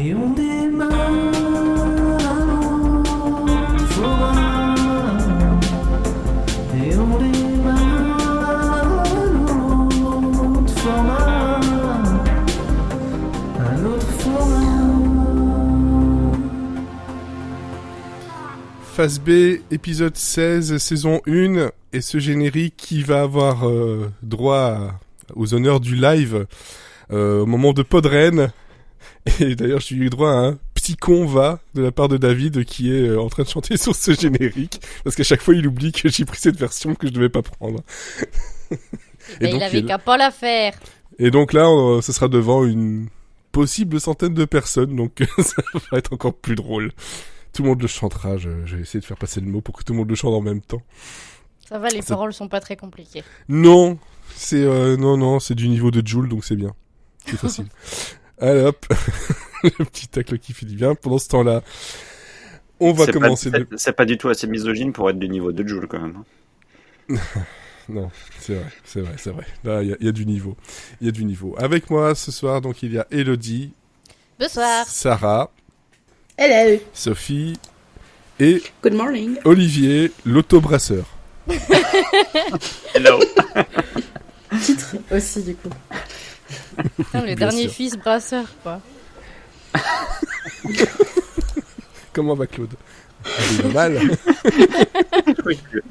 Et on démarre notre forum. Et on démarre notre forum. Un autre forum. Phase B, épisode 16, saison 1, et ce générique qui va avoir droit aux honneurs du live au moment de Podren. Et d'ailleurs, j'ai eu droit à un petit con va de la part de David qui est en train de chanter sur ce générique, parce qu'à chaque fois il oublie que j'ai pris cette version que je devais pas prendre. Et donc, il avait qu'à pas la faire. Et donc là, ce sera devant une possible centaine de personnes, donc ça va être encore plus drôle. Tout le monde le chantera, je vais essayer de faire passer le mot pour que tout le monde le chante en même temps. Ça va, les paroles sont pas très compliquées. Non, c'est c'est du niveau de Jul, donc c'est bien. C'est facile. Allez hop, le petit tacle qui fait du bien. Pendant ce temps-là, on va commencer. C'est pas du tout assez misogyne pour être du niveau de Jul quand même. Non, c'est vrai. Là, il y a du niveau. Il y a du niveau. Avec moi ce soir, donc il y a Elodie. Bonsoir. Sarah. Hello. Sophie. Et Good morning. Olivier, l'autobrasseur. Hello. Titre aussi, du coup. Putain, le Bien dernier sûr. fils brasseur, quoi. Comment va Claude? Il est mal.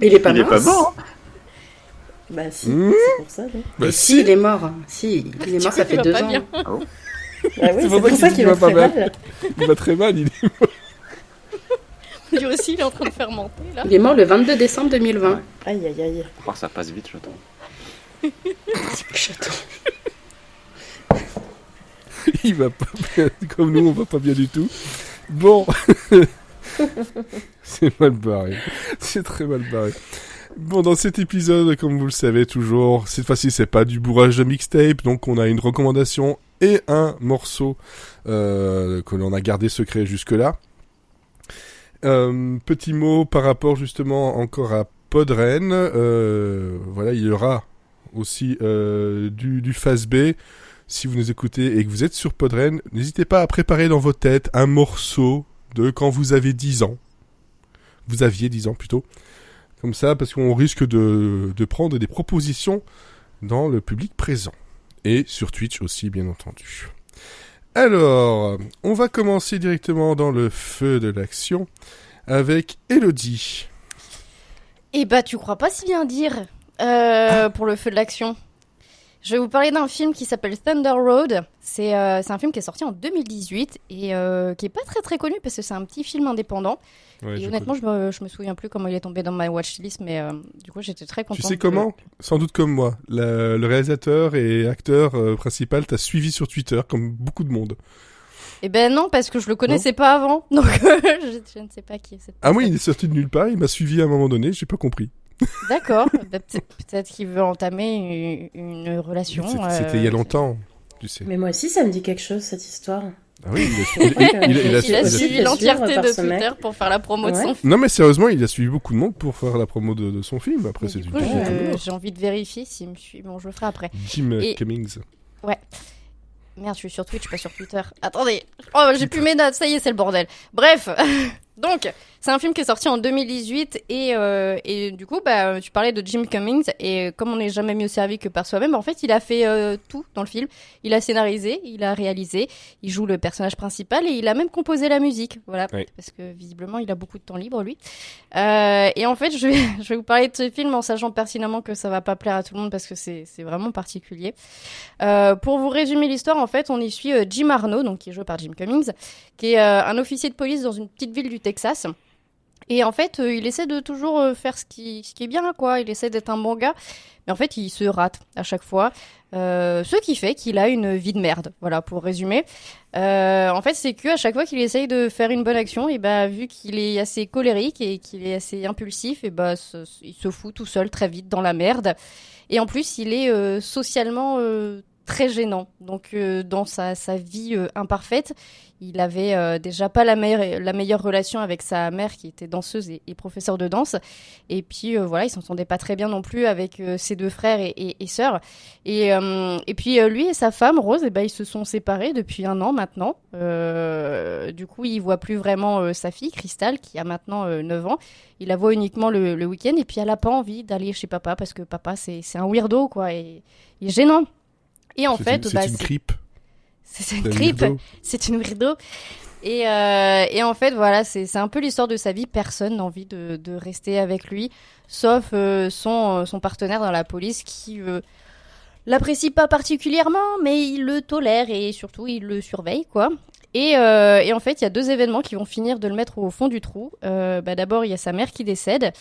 Il est pas Il est mort. pas mort. Bah si, Mmh. c'est pour ça. Non Bah Et si. il est mort. Si, il est mort, ça Il fait va 2 pas ans. bien. Bah oui, C'est c'est pour pour ça ça qu'il qu'il va va pas très mal. mal. Il va très mal. Lui aussi, il est en train de fermenter, là. Il est mort le 22 décembre 2020. Aïe, aïe, aïe. Je crois que ça passe vite, je trouve. Chaton. Il va pas bien. Comme nous, on va pas bien du tout. Bon. C'est mal barré. C'est très mal barré. Bon, dans cet épisode, comme vous le savez toujours, cette fois-ci, c'est pas du bourrage de mixtape, donc on a une recommandation et un morceau que l'on a gardé secret jusque-là. Petit mot par rapport justement encore à Podren. Voilà, il y aura aussi du Phase B. Si vous nous écoutez et que vous êtes sur Podren, n'hésitez pas à préparer dans vos têtes un morceau de quand vous avez 10 ans. Vous aviez 10 ans plutôt. Comme ça, parce qu'on risque de prendre des propositions dans le public présent. Et sur Twitch aussi, bien entendu. Alors, on va commencer directement dans le feu de l'action avec Elodie. Eh bah, tu crois pas si bien dire pour le feu de l'action. Je vais vous parler d'un film qui s'appelle Thunder Road. C'est un film qui est sorti en 2018 et qui est pas très très connu parce que c'est un petit film indépendant. Ouais, Et honnêtement, je me souviens plus comment il est tombé dans ma watchlist, mais du coup, j'étais très contente. Tu sais comment? Sans doute comme moi. Le réalisateur et acteur principal t'a suivi sur Twitter, comme beaucoup de monde. Eh ben non, parce que je le connaissais pas avant, donc je ne sais pas qui est cette Ah oui, personne. il est sorti de nulle part, il m'a suivi à un moment donné, j'ai pas compris. D'accord, bah, peut-être qu'il veut entamer une relation. C'était il y a longtemps, tu sais. Mais moi aussi, ça me dit quelque chose, cette histoire. Ah oui, Il a su- suivi il a l'entièreté suivi par de ce mec. Twitter pour faire la promo de Ouais. son film. Non mais sérieusement, il a suivi beaucoup de monde pour faire la promo de son film. Après, c'est Du du coup, j'ai envie de vérifier s'il me suit. Bon, je le ferai après. Jim Et- Cummings. Ouais. Merde, je suis sur Twitch, pas sur Twitter. Attendez. Oh, j'ai plus mes notes, ça y est, c'est le bordel. Bref. Donc, c'est un film qui est sorti en 2018 et du coup, bah, tu parlais de Jim Cummings et comme on n'est jamais mieux servi que par soi-même, en fait, il a fait tout dans le film. Il a scénarisé, il a réalisé, il joue le personnage principal et il a même composé la musique. Voilà, Oui. parce que visiblement, il a beaucoup de temps libre, lui. Et en fait, je vais vous parler de ce film en sachant pertinemment que ça va pas plaire à tout le monde parce que c'est vraiment particulier. Pour vous résumer l'histoire, en fait, on y suit Jim Arno, donc qui est joué par Jim Cummings, qui est un officier de police dans une petite ville du Texas. Et en fait, il essaie de toujours faire ce qui est bien, quoi. Il essaie d'être un bon gars, mais en fait, il se rate à chaque fois. Ce qui fait qu'il a une vie de merde. Voilà, pour résumer. En fait, c'est que à chaque fois qu'il essaye de faire une bonne action, et bah, vu qu'il est assez colérique et qu'il est assez impulsif, et bah, il se fout tout seul très vite dans la merde. Et en plus, il est socialement très gênant. Donc dans sa vie imparfaite, il avait déjà pas la meilleure relation avec sa mère qui était danseuse et professeure de danse. Et puis voilà, il s'entendait pas très bien non plus avec ses 2 frères et sœurs. Et puis lui et sa femme Rose, ils se sont séparés depuis 1 an maintenant. Du coup, il voit plus vraiment sa fille Crystal qui a maintenant 9 ans. Il la voit uniquement le week-end et puis elle a pas envie d'aller chez papa parce que papa c'est un weirdo quoi et il est gênant. Et en fait, c'est une creep. C'est une creep, c'est une weirdo. Et en fait, voilà, c'est un peu l'histoire de sa vie. Personne n'a envie de rester avec lui, sauf son partenaire dans la police qui l'apprécie pas particulièrement, mais il le tolère et surtout il le surveille, quoi. Et en fait, il y a 2 événements qui vont finir de le mettre au fond du trou. D'abord, il y a sa mère qui décède.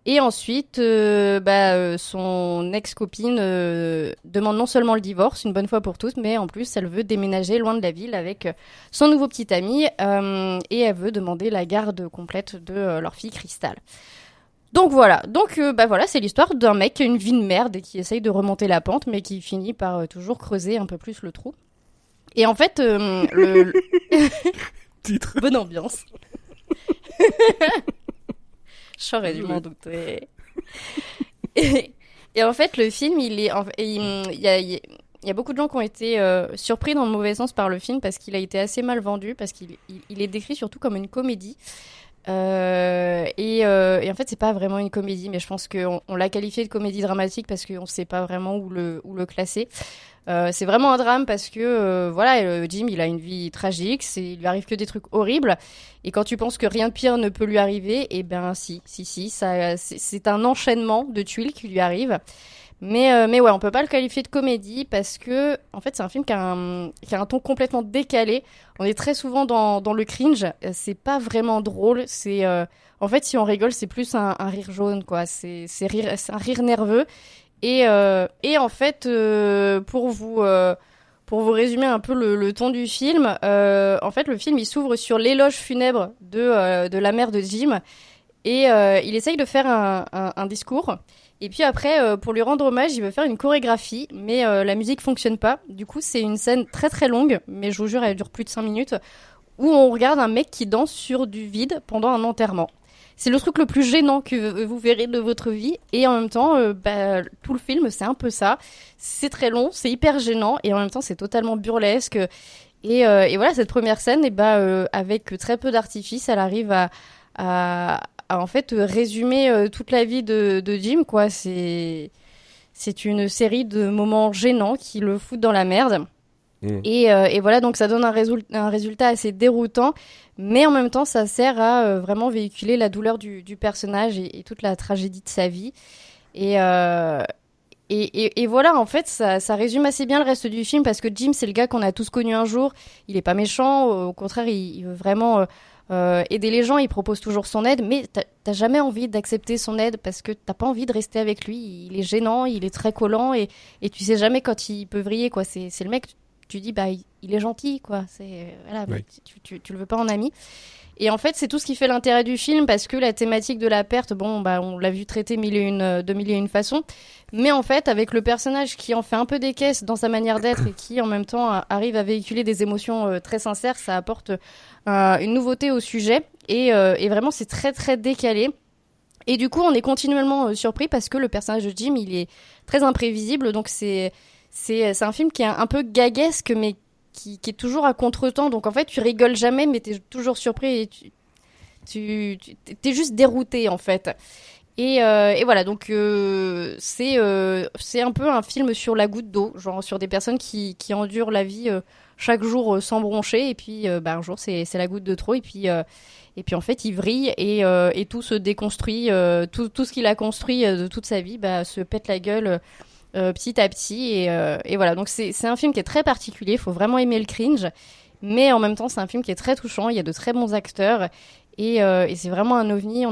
Et ensuite, son ex-copine demande non seulement le divorce, une bonne fois pour toutes, mais en plus, elle veut déménager loin de la ville avec son nouveau petit ami et elle veut demander la garde complète de leur fille Crystal. Donc voilà, c'est l'histoire d'un mec qui a une vie de merde et qui essaye de remonter la pente, mais qui finit par toujours creuser un peu plus le trou. Et en fait, le... Titre. Bonne ambiance. J'aurais dû m'en douter. Et en fait, le film, il y a beaucoup de gens qui ont été surpris dans le mauvais sens par le film parce qu'il a été assez mal vendu, parce qu'il est décrit surtout comme une comédie. Et en fait, c'est pas vraiment une comédie, mais je pense qu'on l'a qualifié de comédie dramatique parce qu'on sait pas vraiment où le classer. C'est vraiment un drame parce que Jim il a une vie tragique, il lui arrive que des trucs horribles et quand tu penses que rien de pire ne peut lui arriver, et ben si ça c'est un enchaînement de tuiles qui lui arrivent. Mais ouais, on peut pas le qualifier de comédie parce que en fait c'est un film qui a un ton complètement décalé. On est très souvent dans le cringe, c'est pas vraiment drôle, c'est en fait si on rigole c'est plus un rire jaune quoi, c'est un rire nerveux. Et en fait, pour vous résumer un peu le ton du film, en fait, le film il s'ouvre sur l'éloge funèbre de la mère de Jim et il essaye de faire un discours. Et puis après, pour lui rendre hommage, il veut faire une chorégraphie, mais la musique fonctionne pas. Du coup, c'est une scène très très longue, mais je vous jure, elle dure plus de 5 minutes, où on regarde un mec qui danse sur du vide pendant un enterrement. C'est le truc le plus gênant que vous verrez de votre vie. Et en même temps, tout le film, c'est un peu ça. C'est très long, c'est hyper gênant. Et en même temps, c'est totalement burlesque. Et voilà, cette première scène, avec très peu d'artifice, elle arrive à en fait résumer toute la vie de Jim, quoi. C'est une série de moments gênants qui le foutent dans la merde. Et voilà, donc ça donne un résultat assez déroutant, mais en même temps, ça sert à vraiment véhiculer la douleur du personnage et toute la tragédie de sa vie. Et voilà, en fait, ça résume assez bien le reste du film, parce que Jim, c'est le gars qu'on a tous connu un jour. Il est pas méchant, au contraire, il veut vraiment aider les gens, il propose toujours son aide, mais t'as jamais envie d'accepter son aide, parce que t'as pas envie de rester avec lui. Il est gênant, il est très collant, et tu sais jamais quand il peut vriller, quoi. C'est le mec... Tu dis il est gentil quoi, voilà, mais tu le veux pas en ami. Et en fait c'est tout ce qui fait l'intérêt du film, parce que la thématique de la perte, on l'a vu traiter de mille et une façons, mais en fait avec le personnage qui en fait un peu des caisses dans sa manière d'être et qui en même temps arrive à véhiculer des émotions très sincères, ça apporte une nouveauté au sujet et vraiment c'est très très décalé. Et du coup on est continuellement surpris parce que le personnage de Jim il est très imprévisible, donc c'est un film qui est un peu gaguesque, mais qui est toujours à contre-temps. Donc en fait, tu rigoles jamais, mais t'es toujours surpris et t'es juste dérouté en fait. Et voilà, donc c'est un peu un film sur la goutte d'eau, genre sur des personnes qui endurent la vie chaque jour sans broncher, et puis un jour c'est la goutte de trop, et puis en fait il vrille et tout se déconstruit, tout ce qu'il a construit de toute sa vie se pète la gueule. Petit à petit et voilà, donc c'est un film qui est très particulier, il faut vraiment aimer le cringe, mais en même temps c'est un film qui est très touchant, il y a de très bons acteurs et c'est vraiment un ovni,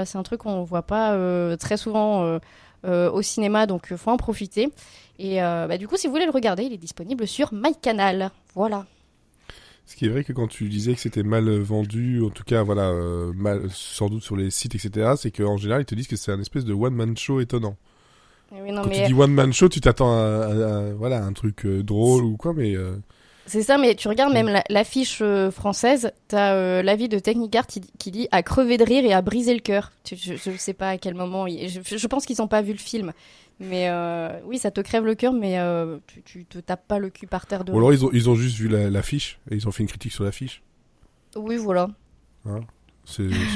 c'est un truc qu'on voit pas très souvent au cinéma, donc faut en profiter et du coup si vous voulez le regarder, il est disponible sur MyCanal, voilà. Ce qui est vrai que quand tu disais que c'était mal vendu, en tout cas voilà, mal, sans doute sur les sites etc., c'est qu'en général ils te disent que c'est un espèce de one man show étonnant. Oui, non, Quand mais tu dis one man show, tu t'attends à voilà, un truc drôle ou quoi, mais c'est ça, mais tu regardes même l'affiche française, t'as l'avis de Technicart qui dit à crever de rire et à briser le cœur. Je sais pas à quel moment. Je pense qu'ils ont pas vu le film. Mais oui, ça te crève le cœur, mais tu te tapes pas le cul par terre de ou alors ils ont juste vu l'affiche et ils ont fait une critique sur l'affiche. Oui, voilà. Hein,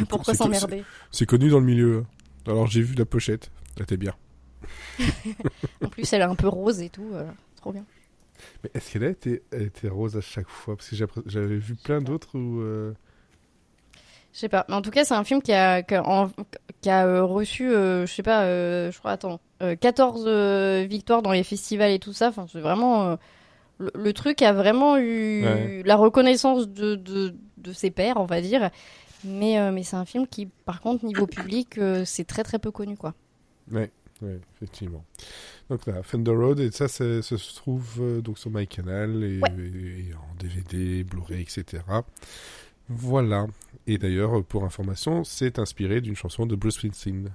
Pourquoi s'emmerder? C'est connu dans le milieu. Alors j'ai vu la pochette, elle était bien. En plus, elle est un peu rose et tout, trop bien. Mais est-ce qu'elle était rose à chaque fois? Parce que j'avais vu plein d'autres où... Je sais pas, mais en tout cas, c'est un film qui a reçu, je sais pas, je crois, 14 victoires dans les festivals et tout ça. Enfin, c'est vraiment... le truc a vraiment eu la reconnaissance de ses pairs, on va dire. Mais c'est un film qui, par contre, niveau public, c'est très très peu connu, quoi. Ouais, effectivement. Donc là, Thunder Road, et ça se trouve donc sur MyCanal et en DVD, Blu-ray, etc. Voilà. Et d'ailleurs, pour information, c'est inspiré d'une chanson de Bruce Springsteen.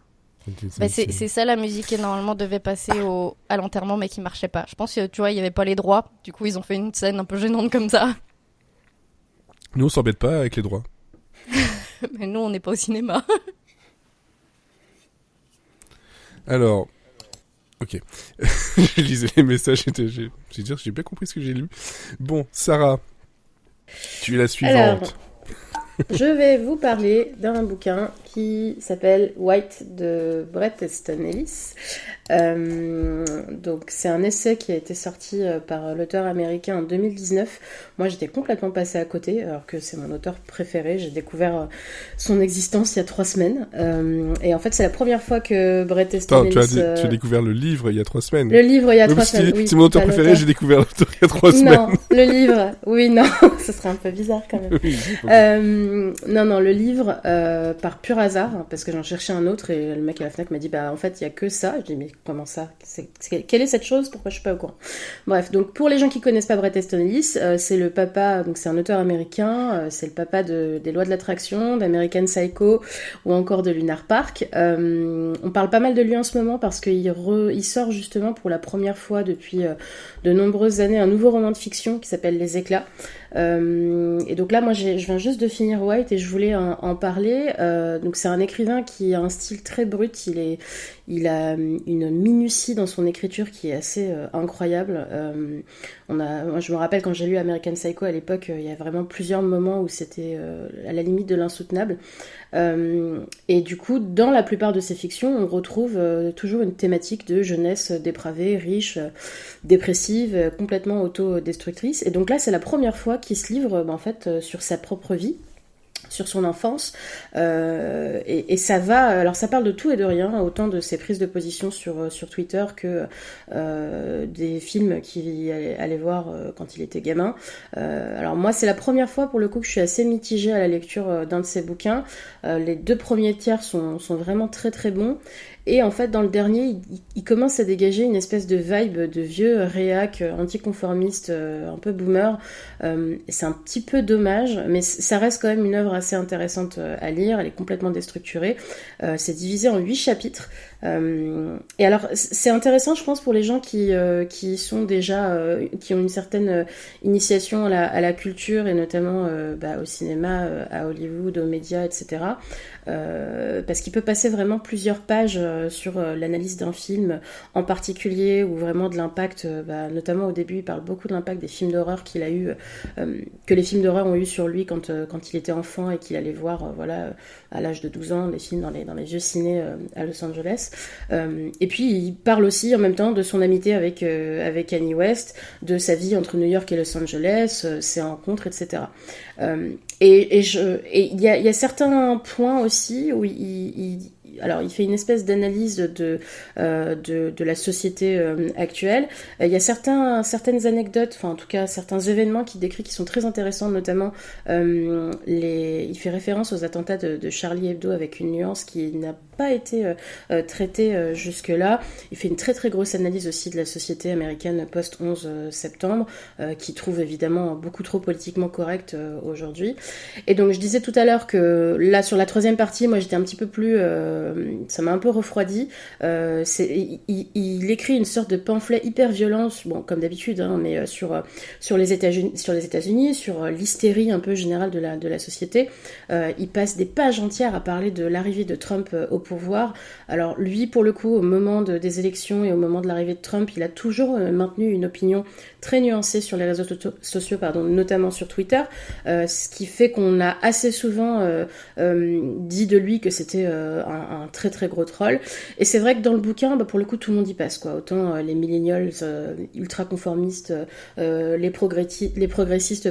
Bah c'est ça la musique qui normalement devait passer à l'enterrement mais qui marchait pas. Je pense que tu vois, il y avait pas les droits. Du coup, ils ont fait une scène un peu gênante comme ça. Nous, on s'embête pas avec les droits. Mais nous, on n'est pas au cinéma. Alors, ok. Je lisais les messages et j'ai bien compris ce que j'ai lu. Bon, Sarah, tu es la suivante. Alors, je vais vous parler d'un bouquin qui s'appelle White de Bret Easton Ellis. Donc c'est un essai qui a été sorti par l'auteur américain en 2019. Moi j'étais complètement passée à côté alors que c'est mon auteur préféré. J'ai découvert son existence il y a 3 semaines. Et en fait c'est la première fois que Bret Easton Ellis... tu as découvert le livre il y a 3 semaines. Le livre il y a 3 semaines, oui. C'est mon auteur préféré, j'ai découvert l'auteur il y a 3 semaines. Non, le livre, oui, non, ce serait un peu bizarre quand même. Oui, Non, le livre, par pur hasard, parce que j'en cherchais un autre et le mec à la FNAC m'a dit, bah en fait, il y a que ça. Je dis, mais comment ça? Quelle est cette chose? Pourquoi je suis pas au courant? Bref, donc pour les gens qui connaissent pas Bret Easton Ellis, c'est le papa, donc c'est un auteur américain, c'est le papa des lois de l'attraction, d'American Psycho ou encore de Lunar Park. On parle pas mal de lui en ce moment parce qu'il sort justement pour la première fois depuis de nombreuses années un nouveau roman de fiction qui s'appelle Les Éclats. Et donc là, moi, je viens juste de finir White et je voulais en parler. Donc c'est un écrivain qui a un style très brut. Il a une minutie dans son écriture qui est assez incroyable. Moi, je me rappelle quand j'ai lu American Psycho à l'époque, il y a vraiment plusieurs moments où c'était à la limite de l'insoutenable. Et du coup, dans la plupart de ses fictions, on retrouve toujours une thématique de jeunesse dépravée, riche, dépressive, complètement autodestructrice. Et donc là, c'est la première fois qu'il se livre en fait sur sa propre vie, sur son enfance, et ça va, alors ça parle de tout et de rien, autant de ses prises de position sur Twitter que des films qu'il allait voir quand il était gamin. Alors moi c'est la première fois pour le coup que je suis assez mitigée à la lecture d'un de ses bouquins. Les 2 premiers tiers sont vraiment très très bons. Et en fait, dans le dernier, il commence à dégager une espèce de vibe de vieux réac anticonformiste, un peu boomer. C'est un petit peu dommage, mais ça reste quand même une œuvre assez intéressante à lire. Elle est complètement déstructurée. C'est divisé en 8 chapitres. Et alors, c'est intéressant, je pense, pour les gens qui sont déjà, qui ont une certaine initiation à la culture et notamment au cinéma, à Hollywood, aux médias, etc. Parce qu'il peut passer vraiment plusieurs pages sur l'analyse d'un film en particulier ou vraiment de l'impact, notamment au début il parle beaucoup de l'impact des films d'horreur qu'il a eu, que les films d'horreur ont eu sur lui quand il était enfant et qu'il allait voir à l'âge de 12 ans des films dans les vieux ciné à Los Angeles. Et puis il parle aussi en même temps de son amitié avec Kanye West, de sa vie entre New York et Los Angeles, ses rencontres, etc. Et il y a certains points aussi où il fait une espèce d'analyse de la société actuelle. Il y a certaines anecdotes, enfin en tout cas certains événements qu'il décrit qui sont très intéressants, notamment il fait référence aux attentats de Charlie Hebdo avec une nuance qui n'a pas été traitée jusque-là. Il fait une très très grosse analyse aussi de la société américaine post-11 septembre, qui trouve évidemment beaucoup trop politiquement correcte aujourd'hui. Et donc je disais tout à l'heure que là sur la 3e partie, moi j'étais un petit peu plus ça m'a un peu refroidi. Il écrit une sorte de pamphlet hyper violent, bon, comme d'habitude, hein, mais sur les États-Unis, sur l'hystérie un peu générale de la société. Il passe des pages entières à parler de l'arrivée de Trump au pouvoir. Alors lui, pour le coup, au moment des élections et au moment de l'arrivée de Trump, il a toujours maintenu une opinion très nuancée sur les réseaux sociaux, notamment sur Twitter, ce qui fait qu'on a assez souvent dit de lui que c'était un très très gros troll. Et c'est vrai que dans le bouquin, pour le coup, tout le monde y passe, quoi. Autant les millennials ultra conformistes, les progressistes,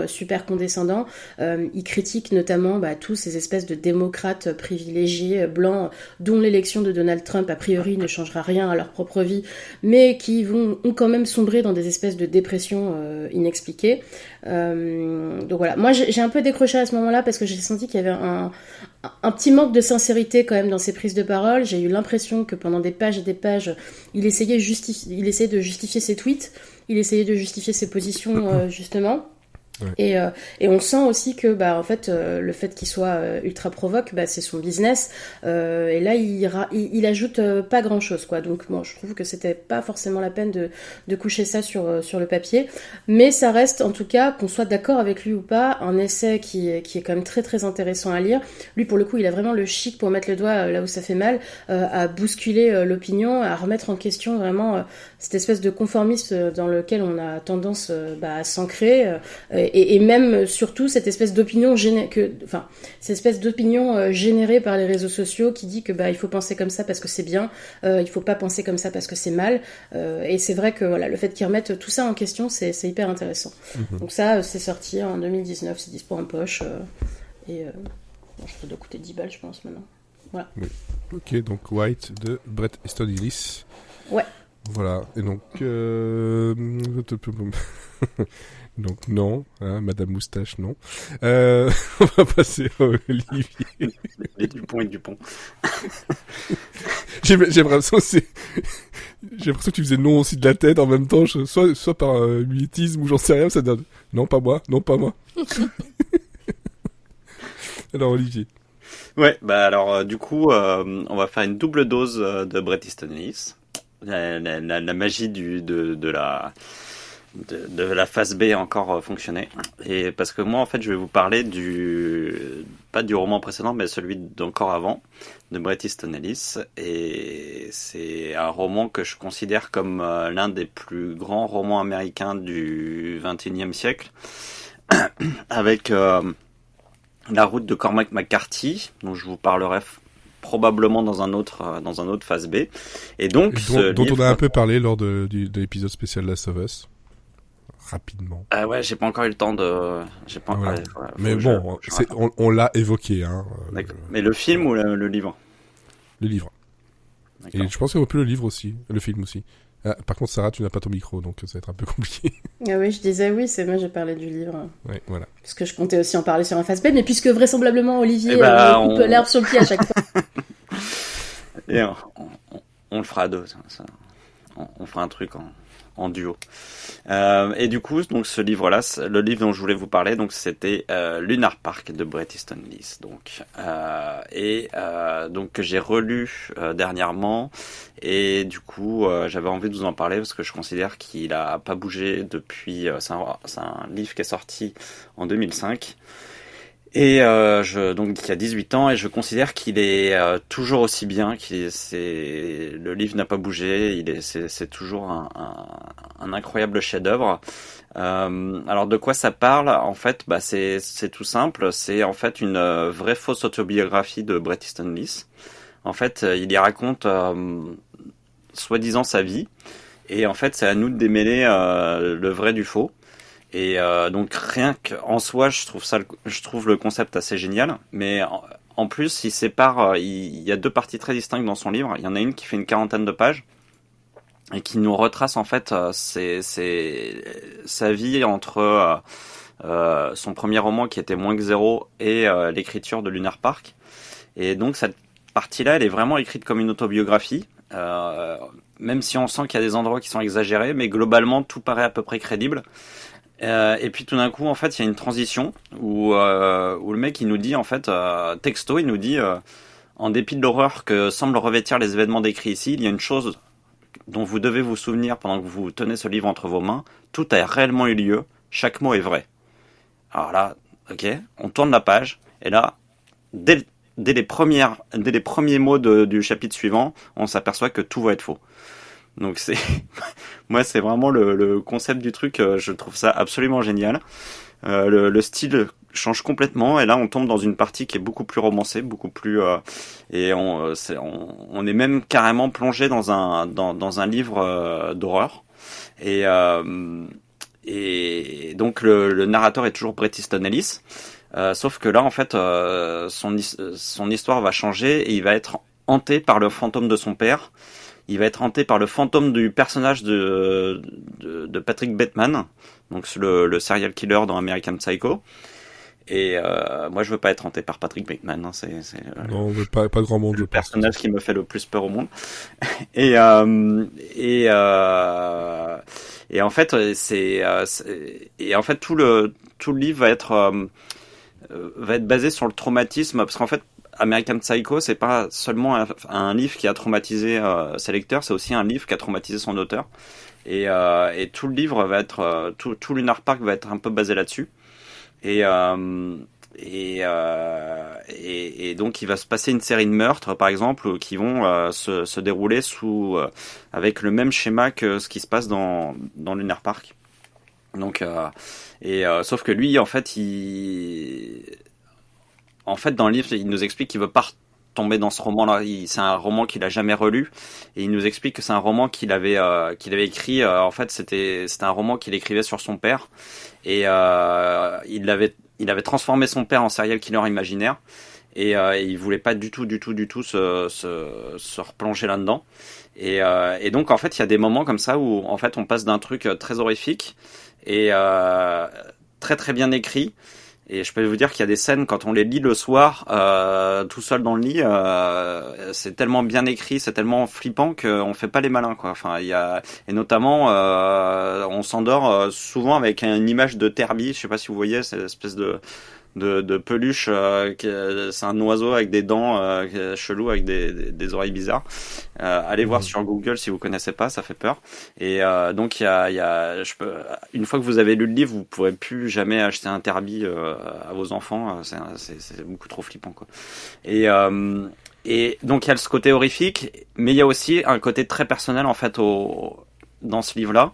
super condescendants, ils critiquent notamment tous ces espèces de démocrates privilégiés blancs dont l'élection de Donald Trump a priori ne changera rien à leur propre vie, mais qui ont quand même sombré dans des espèces de dépression inexpliquées. Donc voilà, moi j'ai un peu décroché à ce moment-là parce que j'ai senti qu'il y avait un petit manque de sincérité quand même dans ses prises de parole. J'ai eu l'impression que pendant des pages et des pages, il essayait de justifier ses tweets, il essayait de justifier ses positions justement. Ouais. Et on sent aussi que en fait le fait qu'il soit ultra provoque, c'est son business, et là il ajoute pas grand chose, quoi. Donc bon, je trouve que c'était pas forcément la peine de coucher ça sur le papier, mais ça reste, en tout cas, qu'on soit d'accord avec lui ou pas, un essai qui est quand même très très intéressant à lire. Lui, pour le coup, il a vraiment le chic pour mettre le doigt là où ça fait mal, à bousculer l'opinion, à remettre en question vraiment cette espèce de conformisme dans lequel on a tendance à s'ancrer, et même surtout cette espèce d'opinion générée par les réseaux sociaux qui dit que il faut penser comme ça parce que c'est bien, il faut pas penser comme ça parce que c'est mal, et c'est vrai que voilà, le fait qu'ils remettent tout ça en question, c'est hyper intéressant. Donc ça, c'est sorti en 2019, c'est dispo en poche, et ça doit coûter 10 balles, je pense, maintenant. Voilà. Oui. Ok, donc White de Bret Easton Ellis. Ouais. Voilà, et donc donc non, hein, Madame Moustache, non. On va passer à Olivier. Les Dupont et Dupont. J'ai l'impression que tu faisais non aussi de la tête en même temps, soit par mutisme ou j'en sais rien, ça donne non pas moi. Alors Olivier. Ouais, alors du coup, on va faire une double dose de Bret Easton Ellis. La magie de la phase B a encore fonctionné. Et parce que moi, en fait, je vais vous parler pas du roman précédent, mais celui d'encore avant, de Bret Easton Ellis. Et c'est un roman que je considère comme l'un des plus grands romans américains du XXIe siècle, avec La route de Cormac McCarthy, dont je vous parlerai probablement dans un autre phase B, et donc dont on a un peu parlé lors de l'épisode spécial Last of Us, rapidement. Ah ouais, j'ai pas encore eu le temps de. Voilà. Mais bon, on l'a évoqué, hein. D'accord. Mais le film ou le livre? Le livre. D'accord. Et je pense qu'on peut le livre aussi, le film aussi. Ah, par contre, Sarah, tu n'as pas ton micro, donc ça va être un peu compliqué. Ah oui, je disais oui, c'est moi, j'ai parlé du livre. Ouais, voilà. Parce que je comptais aussi en parler sur un face B, mais puisque vraisemblablement Olivier coupe l'herbe sur le pied à chaque fois. Et on le fera à deux, ça. On fera un truc en duo. Et du coup, donc ce livre-là, le livre dont je voulais vous parler, donc c'était Lunar Park de Bret Easton Ellis, donc que j'ai relu dernièrement, et du coup j'avais envie de vous en parler parce que je considère qu'il a pas bougé depuis. C'est un livre qui est sorti en 2005. Et donc il y a 18 ans, et je considère qu'il est toujours aussi bien, le livre n'a pas bougé, c'est toujours un incroyable chef-d'œuvre. Alors de quoi ça parle? En fait, c'est tout simple, c'est en fait une vraie fausse autobiographie de Bret Easton Ellis. En fait, il y raconte soi-disant sa vie, et en fait c'est à nous de démêler le vrai du faux. Et donc rien qu'en soi, je trouve le concept assez génial, mais en plus il sépare, il y a deux parties très distinctes dans son livre. Il y en a une qui fait une 40aine de pages et qui nous retrace en fait sa vie entre son premier roman qui était Moins que zéro et l'écriture de Lunar Park. Et donc cette partie-là, elle est vraiment écrite comme une autobiographie, même si on sent qu'il y a des endroits qui sont exagérés, mais globalement tout paraît à peu près crédible. Et puis tout d'un coup, en fait, il y a une transition où le mec il nous dit, en fait, texto, il nous dit, en dépit de l'horreur que semblent revêtir les événements décrits ici, il y a une chose dont vous devez vous souvenir pendant que vous tenez ce livre entre vos mains. Tout a réellement eu lieu, chaque mot est vrai. Alors là, ok, on tourne la page, et là, dès les premiers mots du chapitre suivant, on s'aperçoit que tout va être faux. Donc moi c'est vraiment le concept du truc, je trouve ça absolument génial. Le style change complètement, et là on tombe dans une partie qui est beaucoup plus romancée, beaucoup plus et on est même carrément plongé dans un livre d'horreur. Et donc le narrateur est toujours Bret Easton Ellis, sauf que là en fait son histoire va changer, et il va être hanté par le fantôme de son père. Il va être hanté par le fantôme du personnage de Patrick Bateman, donc le serial killer dans American Psycho. Et moi, je veux pas être hanté par Patrick Bateman. Hein, non, pas grand monde. Le personnage qui me fait le plus peur au monde. Et en fait, tout le livre va être basé sur le traumatisme, parce qu'en fait, American Psycho, c'est pas seulement un livre qui a traumatisé ses lecteurs, c'est aussi un livre qui a traumatisé son auteur. Et tout le livre va être, tout Lunar Park va être un peu basé là-dessus. Et donc il va se passer une série de meurtres, par exemple, qui vont se dérouler avec le même schéma que ce qui se passe dans Lunar Park. Donc sauf que lui, en fait, dans le livre, il nous explique qu'il veut pas tomber dans ce roman-là. C'est un roman qu'il a jamais relu, et il nous explique que c'est un roman qu'il avait écrit. En fait, c'était un roman qu'il écrivait sur son père, et il avait transformé son père en serial killer imaginaire, et il voulait pas du tout se replonger là-dedans. Et donc en fait, il y a des moments comme ça où en fait on passe d'un truc très horrifique et très très bien écrit. Et je peux vous dire qu'il y a des scènes, quand on les lit le soir, tout seul dans le lit, c'est tellement bien écrit, c'est tellement flippant qu'on fait pas les malins, quoi. Enfin, et notamment, on s'endort souvent avec une image de Terby. Je sais pas si vous voyez, c'est l'espèce de peluche, c'est un oiseau avec des dents chelou, avec des oreilles bizarres. Allez voir sur Google si vous connaissez pas, ça fait peur. Et donc une fois que vous avez lu le livre, vous pourrez plus jamais acheter un Terby à vos enfants. C'est beaucoup trop flippant, quoi. Et donc il y a ce côté horrifique, mais il y a aussi un côté très personnel en fait dans ce livre-là.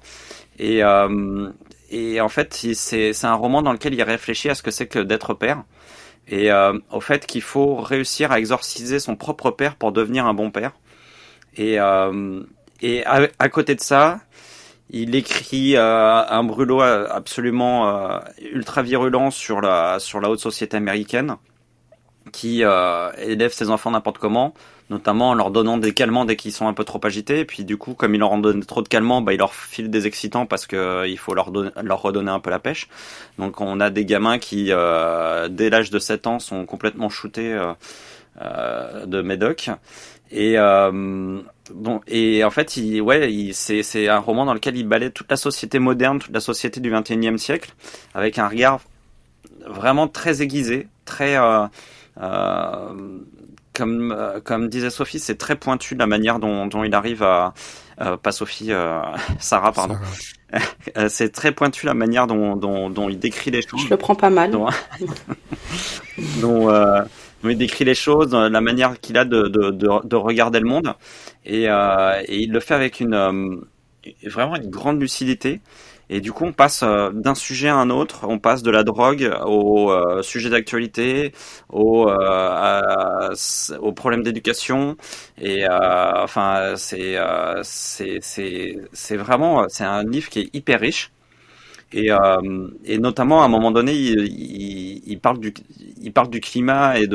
Et en fait, c'est un roman dans lequel il réfléchit à ce que c'est que d'être père, et au fait qu'il faut réussir à exorciser son propre père pour devenir un bon père. Et à côté de ça, il écrit un brûlot absolument ultra virulent sur la haute société américaine, qui élève ses enfants n'importe comment, notamment en leur donnant des calmants dès qu'ils sont un peu trop agités. Et puis du coup, comme il leur en donne trop de calmants, il leur file des excitants parce que il faut leur redonner un peu la pêche. Donc on a des gamins qui, dès l'âge de 7 ans, sont complètement shootés de médoc. Et en fait, c'est un roman dans lequel il balaie toute la société moderne, toute la société du XXIe siècle, avec un regard vraiment très aiguisé, très comme disait Sophie, c'est très pointu la manière dont il arrive à pas Sophie, Sarah, pardon. Sarah. C'est très pointu la manière dont il décrit les choses. Je le prends pas mal. Dont il décrit les choses, la manière qu'il a de regarder le monde, et il le fait avec vraiment une grande lucidité. Et du coup, on passe d'un sujet à un autre. On passe de la drogue au sujet d'actualité, au problème d'éducation. Et c'est vraiment, c'est un livre qui est hyper riche. Et notamment, à un moment donné, il parle du climat et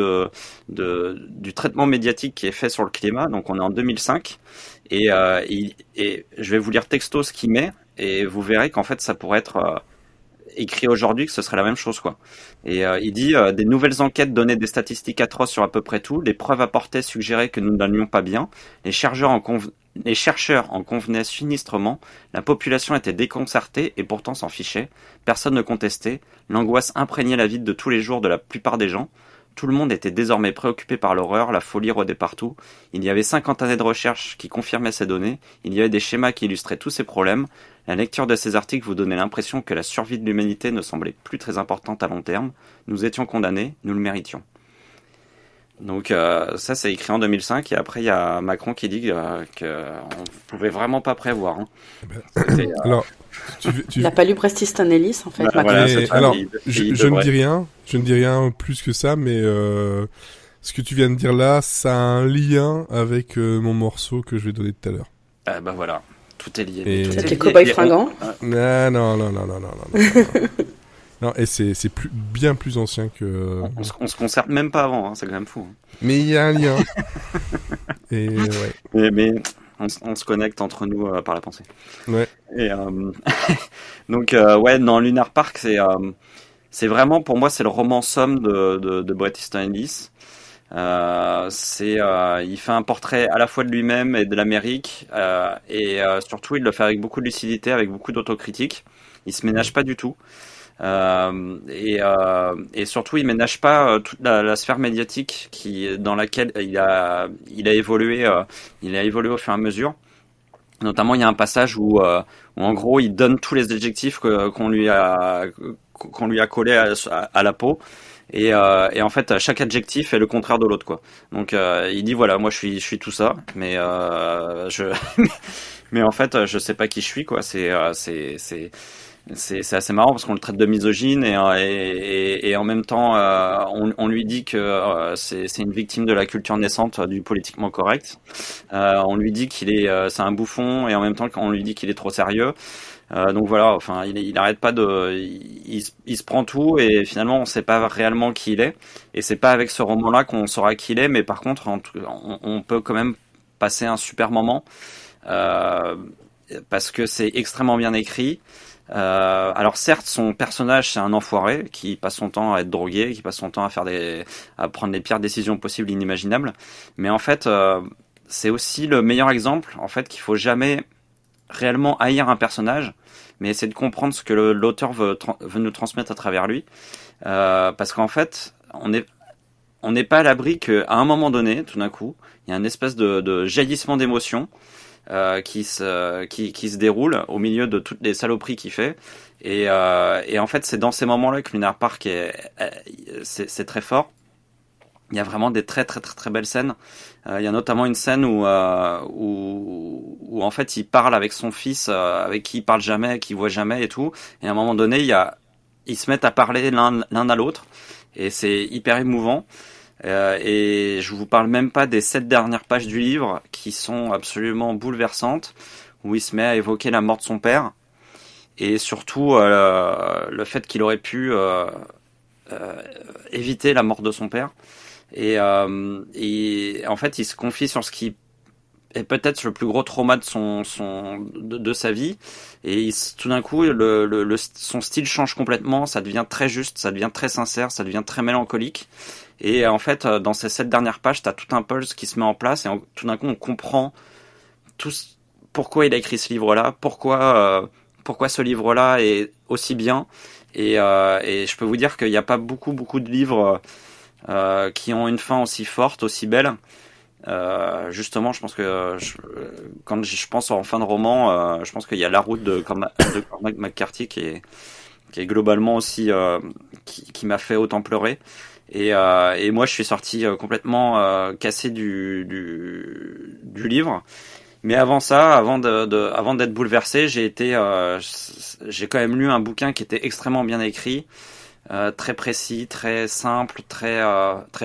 du traitement médiatique qui est fait sur le climat. Donc, on est en 2005. Et je vais vous lire texto ce qu'il met. Et vous verrez qu'en fait, ça pourrait être écrit aujourd'hui, que ce serait la même chose, quoi. Et il dit des nouvelles enquêtes donnaient des statistiques atroces sur à peu près tout. Les preuves apportées suggéraient que nous n'allions pas bien. Les chercheurs en convenaient sinistrement. La population était déconcertée et pourtant s'en fichait. Personne ne contestait. L'angoisse imprégnait la vie de tous les jours de la plupart des gens. Tout le monde était désormais préoccupé par l'horreur, la folie rôdait partout. Il y avait 50 années de recherche qui confirmaient ces données. Il y avait des schémas qui illustraient tous ces problèmes. La lecture de ces articles vous donnait l'impression que la survie de l'humanité ne semblait plus très importante à long terme. Nous étions condamnés, nous le méritions. Donc ça, c'est écrit en 2005. Et après, il y a Macron qui dit qu'on ne pouvait vraiment pas prévoir. Hein. Alors, Il n'a pas lu Preston Ellis, en fait. Voilà, Macron. voilà, Mais, c'est ça, alors, il je ne devrait. dis rien. Je ne dis rien plus que ça, mais ce que tu viens de dire là, ça a un lien avec mon morceau que je vais donner tout à l'heure. Bah voilà, tout est lié. Et- Tout Peut-être est les lié. cow-boys Et fringants. Non. Non, et c'est bien plus ancien que. on se concerte même pas avant, hein, c'est quand même fou. Hein. Mais il y a un lien. Et ouais. Mais on se connecte entre nous par la pensée. Ouais. Et donc ouais, dans Lunar Park, c'est vraiment pour moi c'est le roman somme de Bret Easton Ellis. Il fait un portrait à la fois de lui-même et de l'Amérique, et surtout il le fait avec beaucoup de lucidité, avec beaucoup d'autocritique. Il se ménage pas du tout. Et surtout, il ménage pas toute la sphère médiatique dans laquelle il a évolué. Il a évolué au fur et à mesure. Notamment, il y a un passage où en gros, il donne tous les adjectifs qu'on lui a collés à la peau. Et en fait, chaque adjectif est le contraire de l'autre, quoi. Donc, il dit voilà, moi, je suis tout ça, mais mais en fait, je sais pas qui je suis, quoi. C'est assez marrant parce qu'on le traite de misogyne et en même temps on lui dit que c'est une victime de la culture naissante du politiquement correct. On lui dit c'est un bouffon et en même temps on lui dit qu'il est trop sérieux. Donc voilà, enfin il arrête pas il se prend tout et finalement on sait pas réellement qui il est. Et c'est pas avec ce roman-là qu'on saura qui il est, mais par contre on peut quand même passer un super moment parce que c'est extrêmement bien écrit. Alors certes, son personnage c'est un enfoiré qui passe son temps à être drogué, qui passe son temps à prendre les pires décisions possibles, inimaginables. Mais en fait, c'est aussi le meilleur exemple, en fait, qu'il faut jamais réellement haïr un personnage, mais essayer de comprendre ce que l'auteur veut nous transmettre à travers lui, parce qu'en fait, on n'est pas à l'abri qu'à un moment donné, tout d'un coup, il y a une espèce de jaillissement d'émotions. Qui se déroule au milieu de toutes les saloperies qu'il fait et en fait c'est dans ces moments-là que Lunar Park c'est très fort. Il y a vraiment des très très très très belles scènes. Il y a notamment une scène où en fait il parle avec son fils avec qui il parle jamais, qu'il voit jamais et tout, et à un moment donné ils se mettent à parler l'un à l'autre et c'est hyper émouvant. Et je vous parle même pas des 7 dernières pages du livre qui sont absolument bouleversantes, où il se met à évoquer la mort de son père et surtout le fait qu'il aurait pu éviter la mort de son père. Et en fait, il se confie sur ce qui est peut-être le plus gros trauma de sa vie. Et tout d'un coup, son style change complètement. Ça devient très juste, ça devient très sincère, ça devient très mélancolique. Et en fait, dans ces 7 dernières pages, t'as tout un pulse qui se met en place et tout d'un coup, on comprend pourquoi il a écrit ce livre-là, pourquoi ce livre-là est aussi bien. Et je peux vous dire qu'il n'y a pas beaucoup de livres qui ont une fin aussi forte, aussi belle. Justement, je pense que quand je pense en fin de roman, je pense qu'il y a La Route de Cormac McCarthy qui est globalement aussi qui m'a fait autant pleurer. Et moi, je suis sorti complètement cassé du livre. Mais avant ça, avant d'être bouleversé, j'ai quand même lu un bouquin qui était extrêmement bien écrit, très précis, très simple, très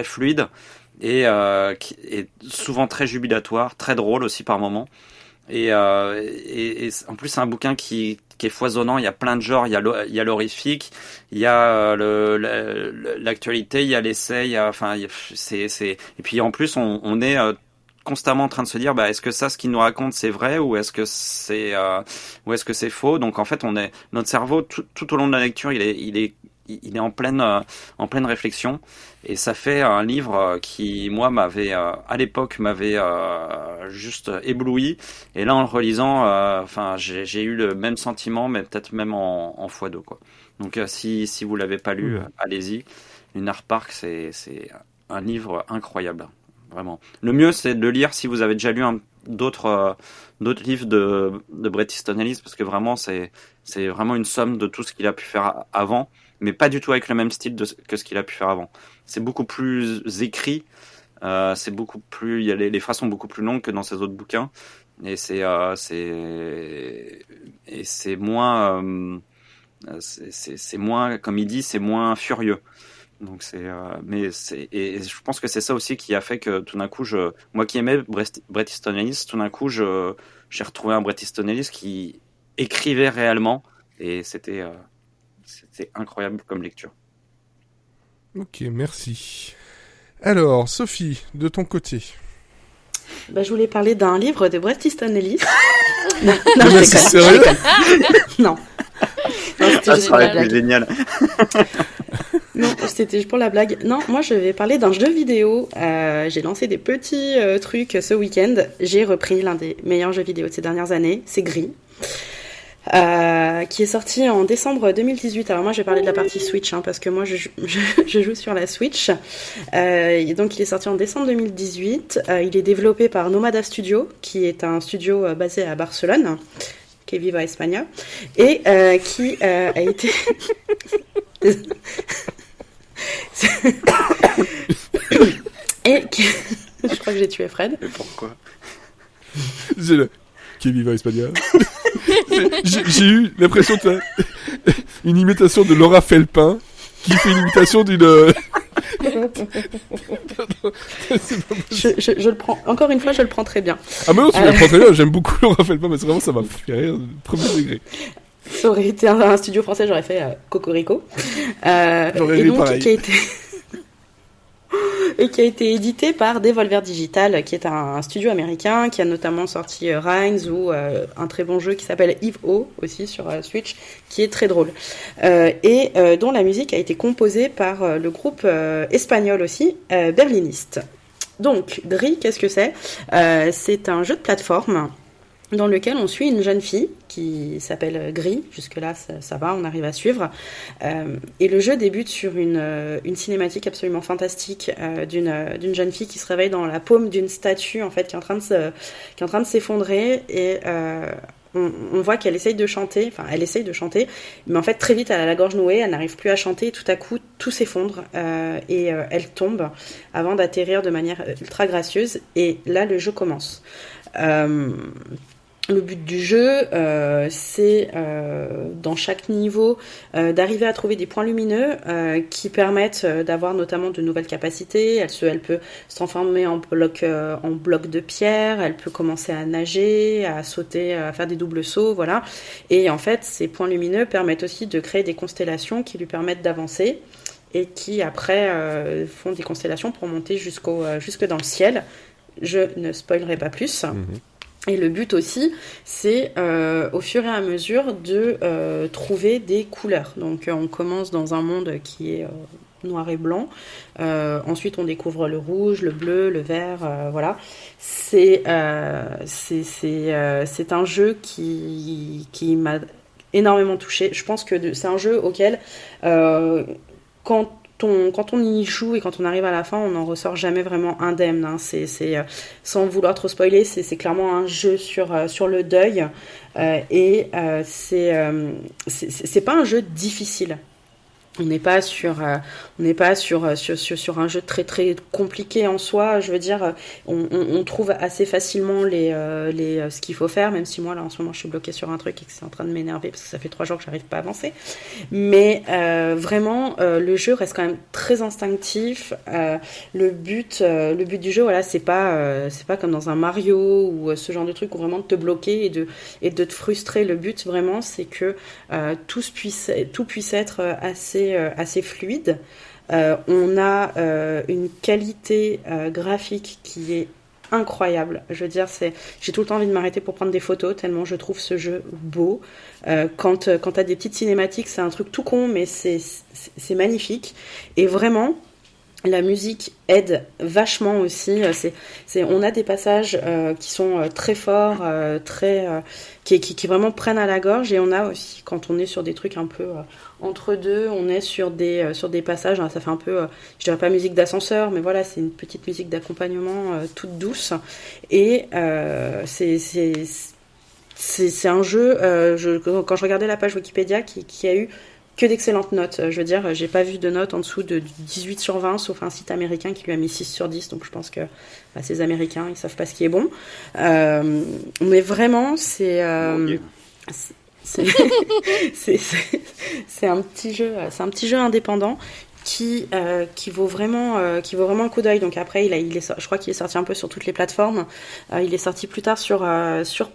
fluide, et qui est souvent très jubilatoire, très drôle aussi par moments. Et en plus, c'est un bouquin qui est foisonnant. Il y a plein de genres. Il y a l'horrifique, il y a l'actualité, il y a l'essai. Et puis en plus, on est constamment en train de se dire, est-ce que ce qu'il nous raconte, c'est vrai ou est-ce que c'est faux? Donc en fait, notre cerveau tout au long de la lecture, il est en pleine réflexion, et ça fait un livre qui, moi, à l'époque m'avait juste ébloui, et là en le relisant, j'ai eu le même sentiment, mais peut-être même en x2, quoi. Donc si vous l'avez pas lu, allez-y. Lunar Park, c'est un livre incroyable, vraiment. Le mieux, c'est de le lire si vous avez déjà lu d'autres livres de Bret Easton Ellis, parce que vraiment, c'est vraiment une somme de tout ce qu'il a pu faire avant, mais pas du tout avec le même style que ce qu'il a pu faire avant. C'est beaucoup plus écrit, c'est beaucoup plus, les phrases sont beaucoup plus longues que dans ses autres bouquins, et c'est moins, c'est moins, comme il dit, c'est moins furieux. Donc et je pense que c'est ça aussi qui a fait que tout d'un coup, moi qui aimais Bret Easton Ellis, tout d'un coup, j'ai retrouvé un Bret Easton Ellis qui écrivait réellement, et c'était incroyable comme lecture. Ok, merci. Alors, Sophie, de ton côté. Je voulais parler d'un livre de Bret Easton Ellis. non, je déconne. Non. Ça serait génial. Non, c'était juste pour la blague. Non, moi je vais parler d'un jeu vidéo. J'ai lancé des petits trucs ce week-end. J'ai repris l'un des meilleurs jeux vidéo de ces dernières années, c'est Gris. Qui est sorti en décembre 2018. Alors moi je vais parler de la partie Switch, parce que moi je joue sur la Switch. Et donc il est sorti en décembre 2018. Il est développé par Nomada Studio, qui est un studio basé à Barcelone, que vive à Espagne, et qui a été... et qui... Je crois que j'ai tué Fred. Et pourquoi? Qui vive à Espagnol. J'ai eu l'impression de une imitation de Laura Felpin qui fait une imitation d'une. Je le prends. Encore une fois, je le prends très bien. Ah mais non, tu le prends très bien. J'aime beaucoup Laura Felpin, mais vraiment ça m'a fait rire premier degré. Ça aurait été un studio français, j'aurais fait Cocorico. J'aurais ri pareil. Qui a été édité par Devolver Digital, qui est un studio américain, qui a notamment sorti Rhymes ou un très bon jeu qui s'appelle Eve-O, aussi sur Switch, qui est très drôle. Et dont la musique a été composée par le groupe espagnol aussi, Berliniste. Donc, Gris, qu'est-ce que c'est? C'est un jeu de plateforme dans lequel on suit une jeune fille qui s'appelle Gris. Jusque-là, ça va, on arrive à suivre. Et le jeu débute sur une cinématique absolument fantastique d'une jeune fille qui se réveille dans la paume d'une statue, en fait, qui est en train de s'effondrer. Et on voit qu'elle essaye de chanter, mais en fait, très vite, elle a la gorge nouée, elle n'arrive plus à chanter, et tout à coup, tout s'effondre, et elle tombe avant d'atterrir de manière ultra gracieuse. Et là, le jeu commence. Le but du jeu, c'est dans chaque niveau d'arriver à trouver des points lumineux qui permettent d'avoir notamment de nouvelles capacités. Elle peut se transformer en bloc de pierre, elle peut commencer à nager, à sauter, à faire des doubles sauts, voilà. Et en fait, ces points lumineux permettent aussi de créer des constellations qui lui permettent d'avancer et qui après font des constellations pour monter jusque dans le ciel. Je ne spoilerai pas plus. Et le but aussi, c'est au fur et à mesure de trouver des couleurs. Donc on commence dans un monde qui est noir et blanc. Ensuite on découvre le rouge, le bleu, le vert, voilà. C'est un jeu qui m'a énormément touchée. Je pense que c'est un jeu auquel quand on y joue et quand on arrive à la fin, on n'en ressort jamais vraiment indemne. C'est sans vouloir trop spoiler, c'est clairement un jeu sur le deuil. Et c'est pas un jeu difficile. On n'est pas sur un jeu très très compliqué en soi. Je veux dire, on trouve assez facilement ce qu'il faut faire, même si moi là en ce moment je suis bloquée sur un truc et que c'est en train de m'énerver parce que ça fait 3 jours que j'arrive pas à avancer. Mais vraiment, le jeu reste quand même très instinctif. Le but du jeu, voilà, c'est pas comme dans un Mario ou ce genre de truc où vraiment de te bloquer et de te frustrer. Le but vraiment, c'est que tout puisse être assez fluide. On a une qualité graphique qui est incroyable. Je veux dire, j'ai tout le temps envie de m'arrêter pour prendre des photos tellement je trouve ce jeu beau. Quand t'as des petites cinématiques, c'est un truc tout con, mais c'est magnifique. Et vraiment, La musique aide vachement aussi. On a des passages qui sont très forts, qui vraiment prennent à la gorge. Et on a aussi, quand on est sur des trucs un peu entre deux, on est sur des passages, hein, ça fait un peu, je dirais pas musique d'ascenseur, mais voilà, c'est une petite musique d'accompagnement toute douce. Et c'est un jeu, quand je regardais la page Wikipédia, qui a eu que d'excellentes notes. Je veux dire, j'ai pas vu de notes en dessous de 18 sur 20, sauf un site américain qui lui a mis 6 sur 10, donc je pense que ces Américains, ils savent pas ce qui est bon. Mais vraiment, c'est un petit jeu indépendant qui vaut vraiment le coup d'œil. Donc après, je crois qu'il est sorti un peu sur toutes les plateformes. Il est sorti plus tard sur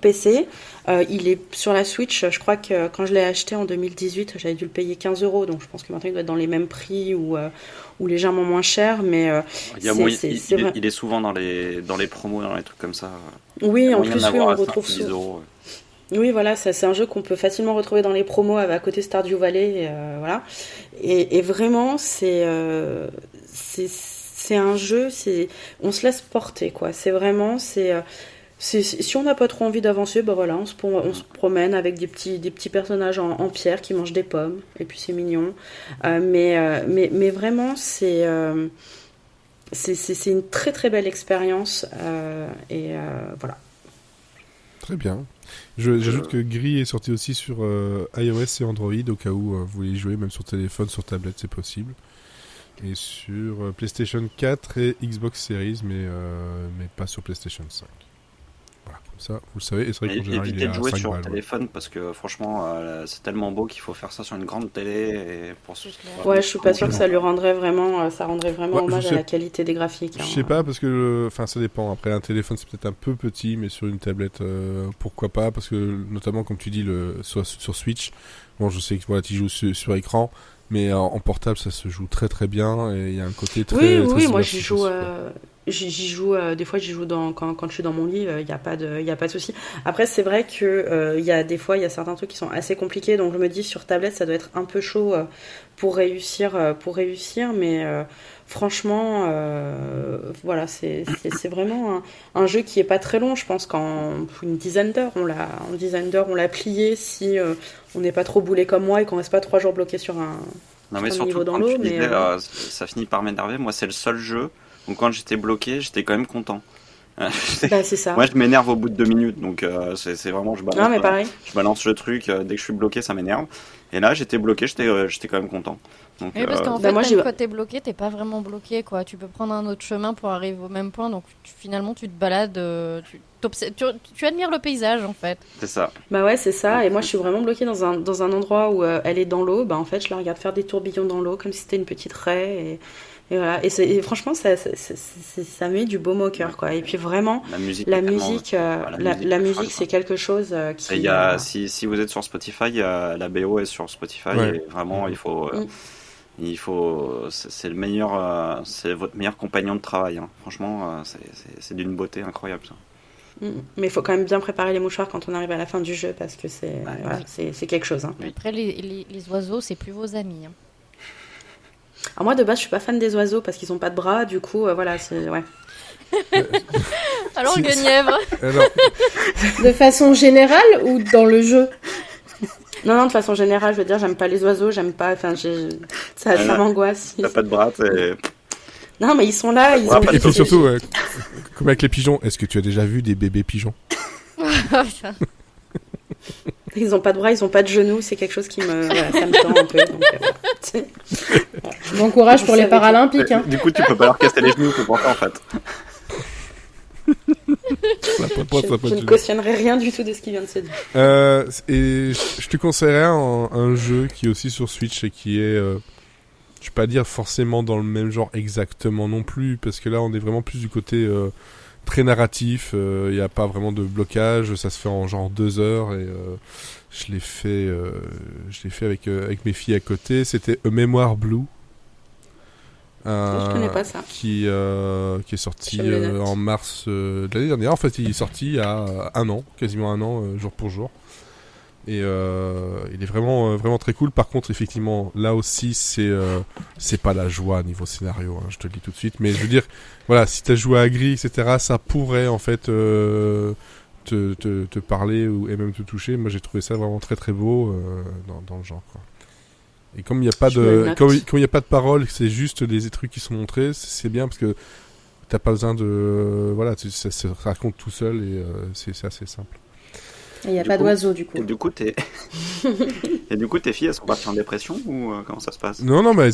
PC. Il est sur la Switch. Je crois que quand je l'ai acheté en 2018, j'avais dû le payer 15 €. Donc je pense que maintenant il doit être dans les mêmes prix ou légèrement moins cher. Mais il est souvent dans les promos, dans les trucs comme ça. Oui, en plus, oui, on le retrouve souvent. Oui, voilà, c'est un jeu qu'on peut facilement retrouver dans les promos à côté Stardew Valley, voilà. Et vraiment, c'est un jeu, on se laisse porter, quoi. C'est vraiment, si on n'a pas trop envie d'avancer, bah voilà, on se promène avec des petits personnages en pierre qui mangent des pommes, et puis c'est mignon. Mais vraiment, c'est une très très belle expérience, voilà. Très bien. J'ajoute que Gris est sorti aussi sur iOS et Android, au cas où vous voulez y jouer, même sur téléphone, sur tablette, c'est possible. Et sur PlayStation 4 et Xbox Series, mais pas sur PlayStation 5. Voilà, comme ça, vous le savez. Et c'est vrai qu'en général, il est Évitez de à jouer 5 sur balles. téléphone parce que franchement, c'est tellement beau qu'il faut faire ça sur une grande télé. Et Ouais, je suis pas sûre que ça lui rendrait vraiment, Ouais, hommage à la qualité des graphiques. Je sais pas, parce que ça dépend. Après, un téléphone, c'est peut-être un peu petit, mais sur une tablette, pourquoi pas? Parce que, notamment, comme tu dis, sur Switch, bon, je sais que voilà, tu joues sur écran, mais en portable, ça se joue très très bien, et il y a un côté très. Oui, très moi j'y immersif joue. aussi, quoi. J'y joue des fois, j'y joue quand je suis dans mon lit, il y a pas de souci. Après, c'est vrai que il y a certains trucs qui sont assez compliqués, donc je me dis sur tablette ça doit être un peu chaud pour réussir, mais franchement, voilà, c'est vraiment un jeu qui est pas très long. Je pense qu'en une dizaine d'heures on l'a plié si on n'est pas trop boulé comme moi et qu'on reste pas 3 jours bloqué sur un surtout niveau dans quand l'eau. tu disais, ça finit par m'énerver. Moi, c'est le seul jeu. Donc quand j'étais bloqué, j'étais quand même content. C'est ça. Moi, je m'énerve au bout de 2 minutes, donc c'est vraiment je balance. Non, mais pareil. Je balance le truc dès que je suis bloqué, ça m'énerve. Et là, j'étais bloqué, j'étais quand même content. Donc, Oui, parce qu'en Bah, fait, moi, même quand t'es bloqué, t'es pas vraiment bloqué, quoi. Tu peux prendre un autre chemin pour arriver au même point, donc finalement, tu te balades, tu admires le paysage, en fait. c'est ça. Bah ouais, c'est ça. Et moi, je suis vraiment bloquée dans un endroit où elle est dans l'eau. Bah en fait, je la regarde faire des tourbillons dans l'eau comme si c'était une petite raie. Et voilà. Et franchement, ça met du baume au cœur, quoi. Et puis vraiment, la musique, c'est quelque chose qui. Et si vous êtes sur Spotify, la BO est sur Spotify. Ouais. Et vraiment, c'est le meilleur, c'est votre meilleur compagnon de travail. Hein. Franchement, c'est d'une beauté incroyable, ça. Mais il faut quand même bien préparer les mouchoirs quand on arrive à la fin du jeu parce que c'est quelque chose. Hein. Après, les oiseaux, c'est plus vos amis. Hein. Alors moi, de base, je suis pas fan des oiseaux parce qu'ils ont pas de bras. Du coup, voilà, c'est ouais. Alors, Guenièvre. Alors, De façon générale ou dans le jeu? Non, de façon générale, je veux dire, j'aime pas les oiseaux, j'aime pas. Enfin, ça m'angoisse. T'as pas de bras, t'es. Non, mais ils sont là. et puis surtout, comme avec les pigeons, est-ce que tu as déjà vu des bébés pigeons? Ils ont pas de bras, ils ont pas de genoux, c'est quelque chose qui ça me tend un peu. Donc, Bon courage pour les Paralympiques. Hein. Du coup, tu peux pas leur casser les genoux, c'est pour ça en fait. Je ne cautionnerai rien du tout de ce qui vient de se dire. Et je te conseillerais un jeu qui est aussi sur Switch et qui est, je vais pas dire forcément dans le même genre exactement non plus, parce que là on est vraiment plus du côté très narratif, il n'y a pas vraiment de blocage, ça se fait en genre 2 heures et je l'ai fait avec mes filles à côté. C'était A Memoir Blue. Je connais pas ça. Qui est sorti en mars de l'année dernière. En fait, il est sorti il y a quasiment un an, jour pour jour. Et il est vraiment vraiment très cool. Par contre, effectivement, là aussi, c'est pas la joie niveau scénario. Hein, je te le dis tout de suite. Mais je veux dire, voilà, si t'as joué à Gris, etc., ça pourrait en fait te parler et même te toucher. Moi, j'ai trouvé ça vraiment très très beau dans le genre, quoi. Et comme il n'y a pas Je me le de note. comme il y a pas de parole, c'est juste des trucs qui sont montrés, c'est bien parce que t'as pas besoin de voilà, ça se raconte tout seul et c'est assez simple. Il n'y a Du pas coup- d'oiseau du coup. Et du coup, tes filles, elles sont parties en dépression ou comment ça se passe? Non, mais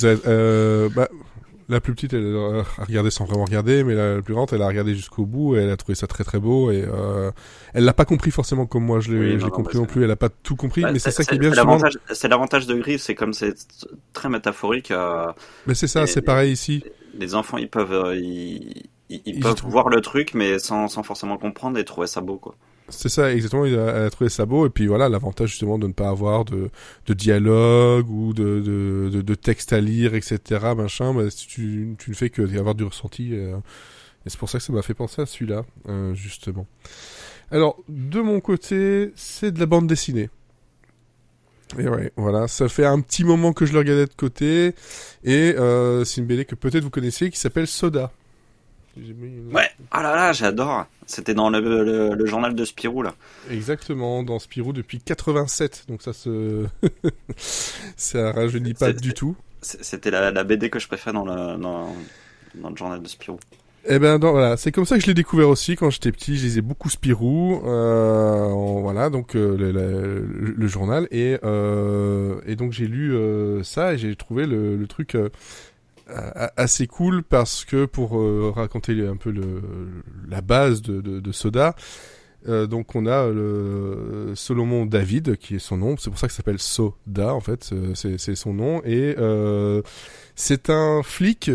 la plus petite, elle a regardé sans vraiment regarder, mais la plus grande, elle a regardé jusqu'au bout et elle a trouvé ça très très beau et elle l'a pas compris forcément comme moi je Oui, l'ai non, compris bah, non plus. Elle a pas tout compris, Bah, mais c'est ça qui est bien justement. C'est l'avantage de Gris, c'est comme c'est très métaphorique. Mais c'est ça, et- c'est pareil ici. Les enfants, ils peuvent, ils J'y peuvent trouve- voir le truc, mais sans forcément comprendre et trouver ça beau, quoi. C'est ça, exactement. Elle a trouvé ça beau. Et puis voilà, l'avantage justement de ne pas avoir de dialogue ou de texte à lire, etc. Machin, bah, si tu ne fais que avoir du ressenti. Et c'est pour ça que ça m'a fait penser à celui-là, justement. Alors, de mon côté, c'est de la bande dessinée. Et ouais, voilà, ça fait un petit moment que je le regardais de côté. Et c'est une BD que peut-être vous connaissez qui s'appelle Soda. J'ai mis une- Ouais, ah là là, j'adore. C'était dans le journal de Spirou, là. Exactement, dans Spirou depuis 87, donc ça se... ça rajeunit pas C'est- du tout. C'était la BD que je préfère dans le journal de Spirou. Eh ben voilà, c'est comme ça que je l'ai découvert aussi quand j'étais petit. Je lisais beaucoup Spirou, voilà, donc le journal et donc j'ai lu ça et j'ai trouvé le truc assez cool parce que pour raconter un peu la base de Soda. Donc on a le Solomon David qui est son nom, c'est pour ça que ça s'appelle Soda en fait, c'est son nom et c'est un flic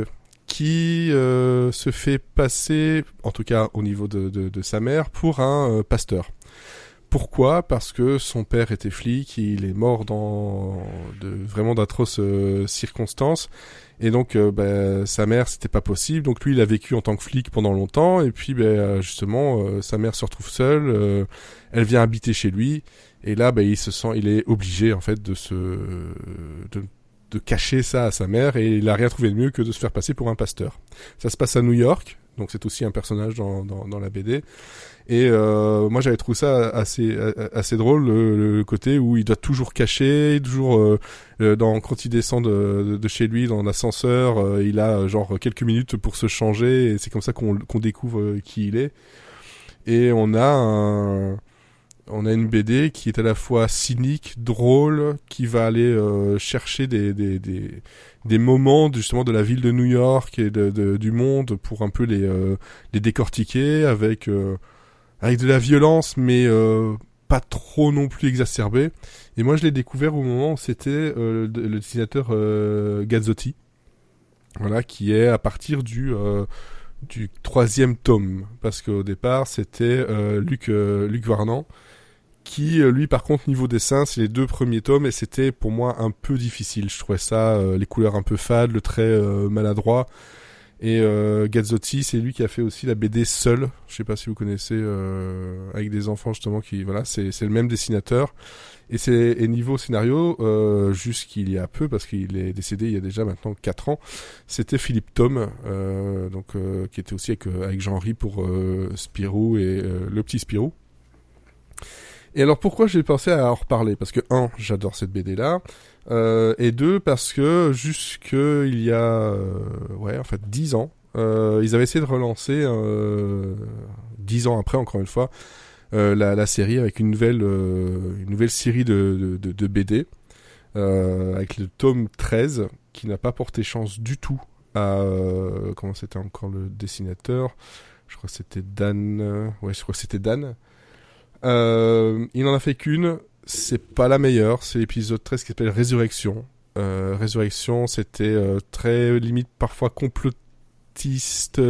qui se fait passer, en tout cas au niveau de sa mère, pour un pasteur. Pourquoi ? Parce que son père était flic, il est mort dans vraiment d'atroces circonstances, et donc sa mère c'était pas possible, donc lui il a vécu en tant que flic pendant longtemps, et puis justement sa mère se retrouve seule, elle vient habiter chez lui, et là il est obligé en fait de cacher ça à sa mère, et il a rien trouvé de mieux que de se faire passer pour un pasteur. Ça se passe à New York, donc c'est aussi un personnage dans la BD. Et moi j'avais trouvé ça assez drôle, le côté où il doit toujours cacher, toujours quand il descend de chez lui dans l'ascenseur, il a genre quelques minutes pour se changer, et c'est comme ça qu'on découvre qui il est. Et on a une BD qui est à la fois cynique, drôle, qui va aller chercher des moments justement de la ville de New York et du monde pour un peu les décortiquer avec de la violence, mais pas trop non plus exacerbée. Et moi, je l'ai découvert au moment où c'était le dessinateur Gazzotti, voilà, qui est à partir du 3e tome, parce qu'au départ, c'était Luc Varnant, qui, lui, par contre, niveau dessin, c'est les 2 premiers tomes, et c'était pour moi un peu difficile. Je trouvais ça, les couleurs un peu fades, le trait maladroit. Et Gazzotti, c'est lui qui a fait aussi la BD Seul. Je sais pas si vous connaissez, avec des enfants justement qui, voilà, c'est le même dessinateur. Et niveau scénario, jusqu'il y a peu, parce qu'il est décédé il y a déjà maintenant 4 ans, c'était Philippe Thom, qui était aussi avec Jean-Henri pour Spirou et le petit Spirou. Et alors pourquoi j'ai pensé à en reparler ? Parce que 1, j'adore cette BD là, et 2, parce que jusqu'il y a 10 ans, ils avaient essayé de relancer 10 ans après, encore une fois, la série avec une nouvelle série de BD, avec le tome 13 qui n'a pas porté chance du tout à comment c'était encore le dessinateur, je crois que c'était Dan. Il n'en a fait qu'une, c'est pas la meilleure, c'est l'épisode 13 qui s'appelle Résurrection. Résurrection, c'était très limite parfois complotiste du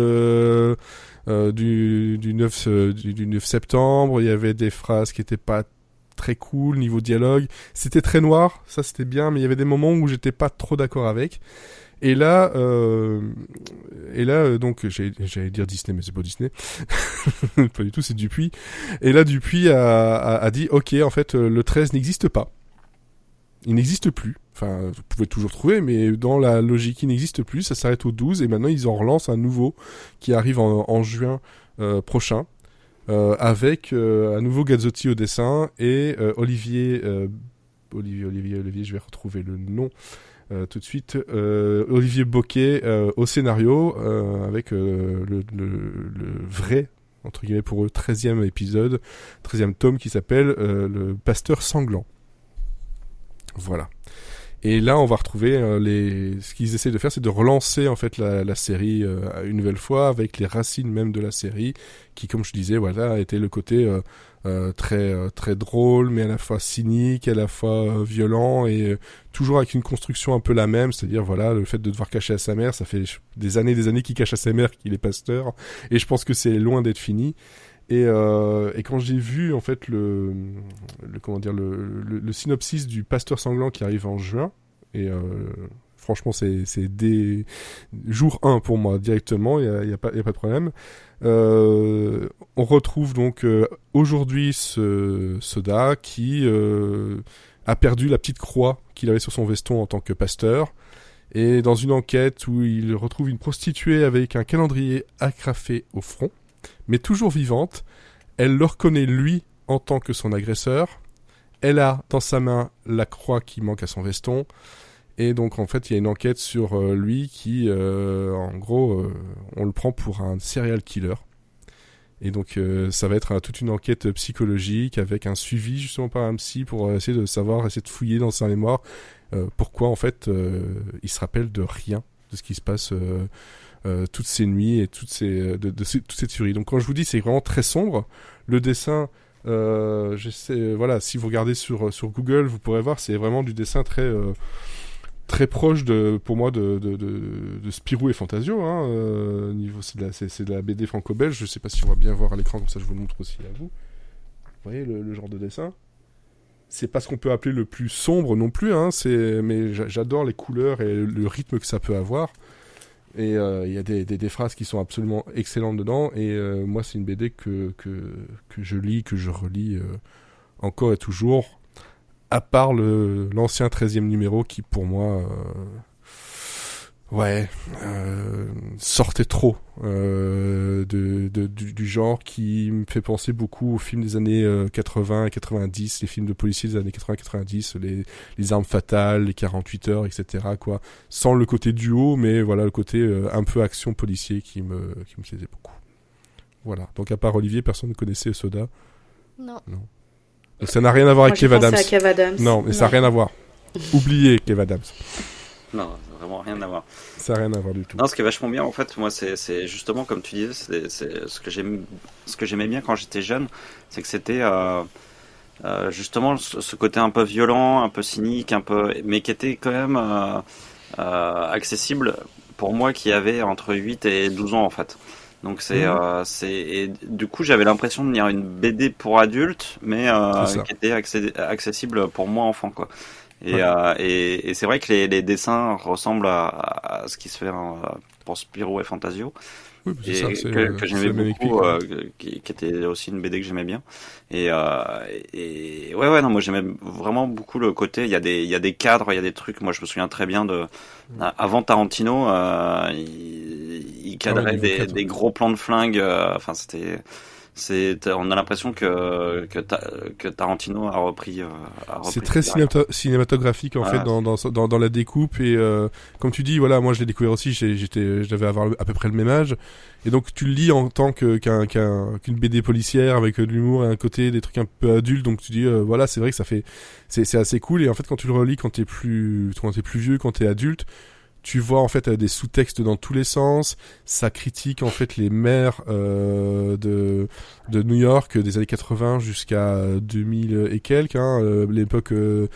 9 septembre, il y avait des phrases qui étaient pas très cool, niveau dialogue. C'était très noir, ça c'était bien, mais il y avait des moments où j'étais pas trop d'accord avec. Et là, donc, j'allais dire Disney, mais c'est pas Disney. Pas du tout, c'est Dupuis. Et là, Dupuis a dit, ok, en fait, le 13 n'existe pas. Il n'existe plus. Enfin, vous pouvez toujours trouver, mais dans la logique, il n'existe plus. Ça s'arrête au 12, et maintenant, ils en relancent un nouveau qui arrive en juin prochain, avec à nouveau Gazzotti au dessin et Olivier, je vais retrouver le nom. Tout de suite, Olivier Bocquet au scénario, avec le vrai, entre guillemets pour eux, 13e épisode, 13e tome qui s'appelle Le Pasteur Sanglant. Voilà. Et là, on va retrouver ce qu'ils essaient de faire, c'est de relancer en fait la série une nouvelle fois avec les racines même de la série, qui, comme je disais, voilà, était le côté très drôle, mais à la fois cynique, à la fois violent, et toujours avec une construction un peu la même, c'est-à-dire voilà, le fait de devoir cacher à sa mère, ça fait des années qu'il cache à sa mère qu'il est pasteur, et je pense que c'est loin d'être fini. Et quand j'ai vu en fait le synopsis du Pasteur Sanglant qui arrive en juin, et franchement c'est dès jour 1 pour moi directement, il y a pas de problème. On retrouve donc aujourd'hui ce Soda qui a perdu la petite croix qu'il avait sur son veston en tant que pasteur. Et dans une enquête où il retrouve une prostituée avec un calendrier agrafé au front, mais toujours vivante, elle le reconnaît lui en tant que son agresseur. Elle a dans sa main la croix qui manque à son veston. Et donc en fait il y a une enquête sur lui qui, en gros, on le prend pour un serial killer. Et donc ça va être toute une enquête psychologique avec un suivi justement par un psy pour essayer de fouiller dans sa mémoire pourquoi en fait il se rappelle de rien de ce qui se passe toutes ces nuits et toute cette tuerie. Donc quand je vous dis c'est vraiment très sombre, le dessin voilà, si vous regardez sur Google, vous pourrez voir, c'est vraiment du dessin très proche pour moi de Spirou et Fantasio, hein, c'est de la BD franco-belge. Je sais pas si on va bien voir à l'écran, comme ça je vous le montre aussi à vous. Vous voyez le genre de dessin. C'est pas ce qu'on peut appeler le plus sombre non plus, hein, mais j'adore les couleurs et le rythme que ça peut avoir. Et il y a des phrases qui sont absolument excellentes dedans. Et moi, c'est une BD que je lis, que je relis encore et toujours. À part l'ancien 13e numéro qui, pour moi, sortait trop du genre, qui me fait penser beaucoup aux films des années 80 et 90, les films de policiers des années 80-90, les armes fatales, les 48 heures, etc., quoi. Sans le côté duo, mais voilà, le côté un peu action policier qui me plaisait beaucoup. Voilà. Donc, à part Olivier, personne ne connaissait Soda. Non. Donc, ça n'a rien à voir avec Kev Adams. À Kev Adams. Non, mais ça n'a rien à voir. Oubliez Kev Adams. Non, vraiment rien à voir. Ça n'a rien à voir du tout. Non, ce qui est vachement bien, en fait, moi, c'est justement, comme tu disais, c'est ce que j'aimais bien quand j'étais jeune, c'est que c'était justement ce côté un peu violent, un peu cynique, mais qui était quand même accessible pour moi qui avait entre 8 et 12 ans, en fait. Donc et du coup j'avais l'impression de lire une BD pour adultes, mais qui était accessible pour moi enfant, quoi. Et c'est vrai que les dessins ressemblent à ce qui se fait pour Spirou et Fantasio. Oui, et ça, que j'aimais beaucoup, qui était aussi une BD que j'aimais bien. Et ouais, non, moi j'aimais vraiment beaucoup le côté. Il y a des cadres, il y a des trucs. Moi, je me souviens très bien avant Tarantino, il cadrait des gros plans de flingues. Enfin, on a l'impression que Tarantino a repris. C'est très cinématographique en fait dans la découpe, et comme tu dis, voilà, moi je l'ai découvert aussi, je devais avoir à peu près le même âge, et donc tu le lis en tant qu'une BD policière avec de l'humour et un côté des trucs un peu adultes, donc tu dis voilà, c'est vrai que c'est assez cool, et en fait quand tu le relis quand t'es plus vieux, quand t'es adulte, tu vois en fait des sous-textes dans tous les sens. Ça critique en fait les maires de New York des années 80 jusqu'à 2000 et quelques. L'époque de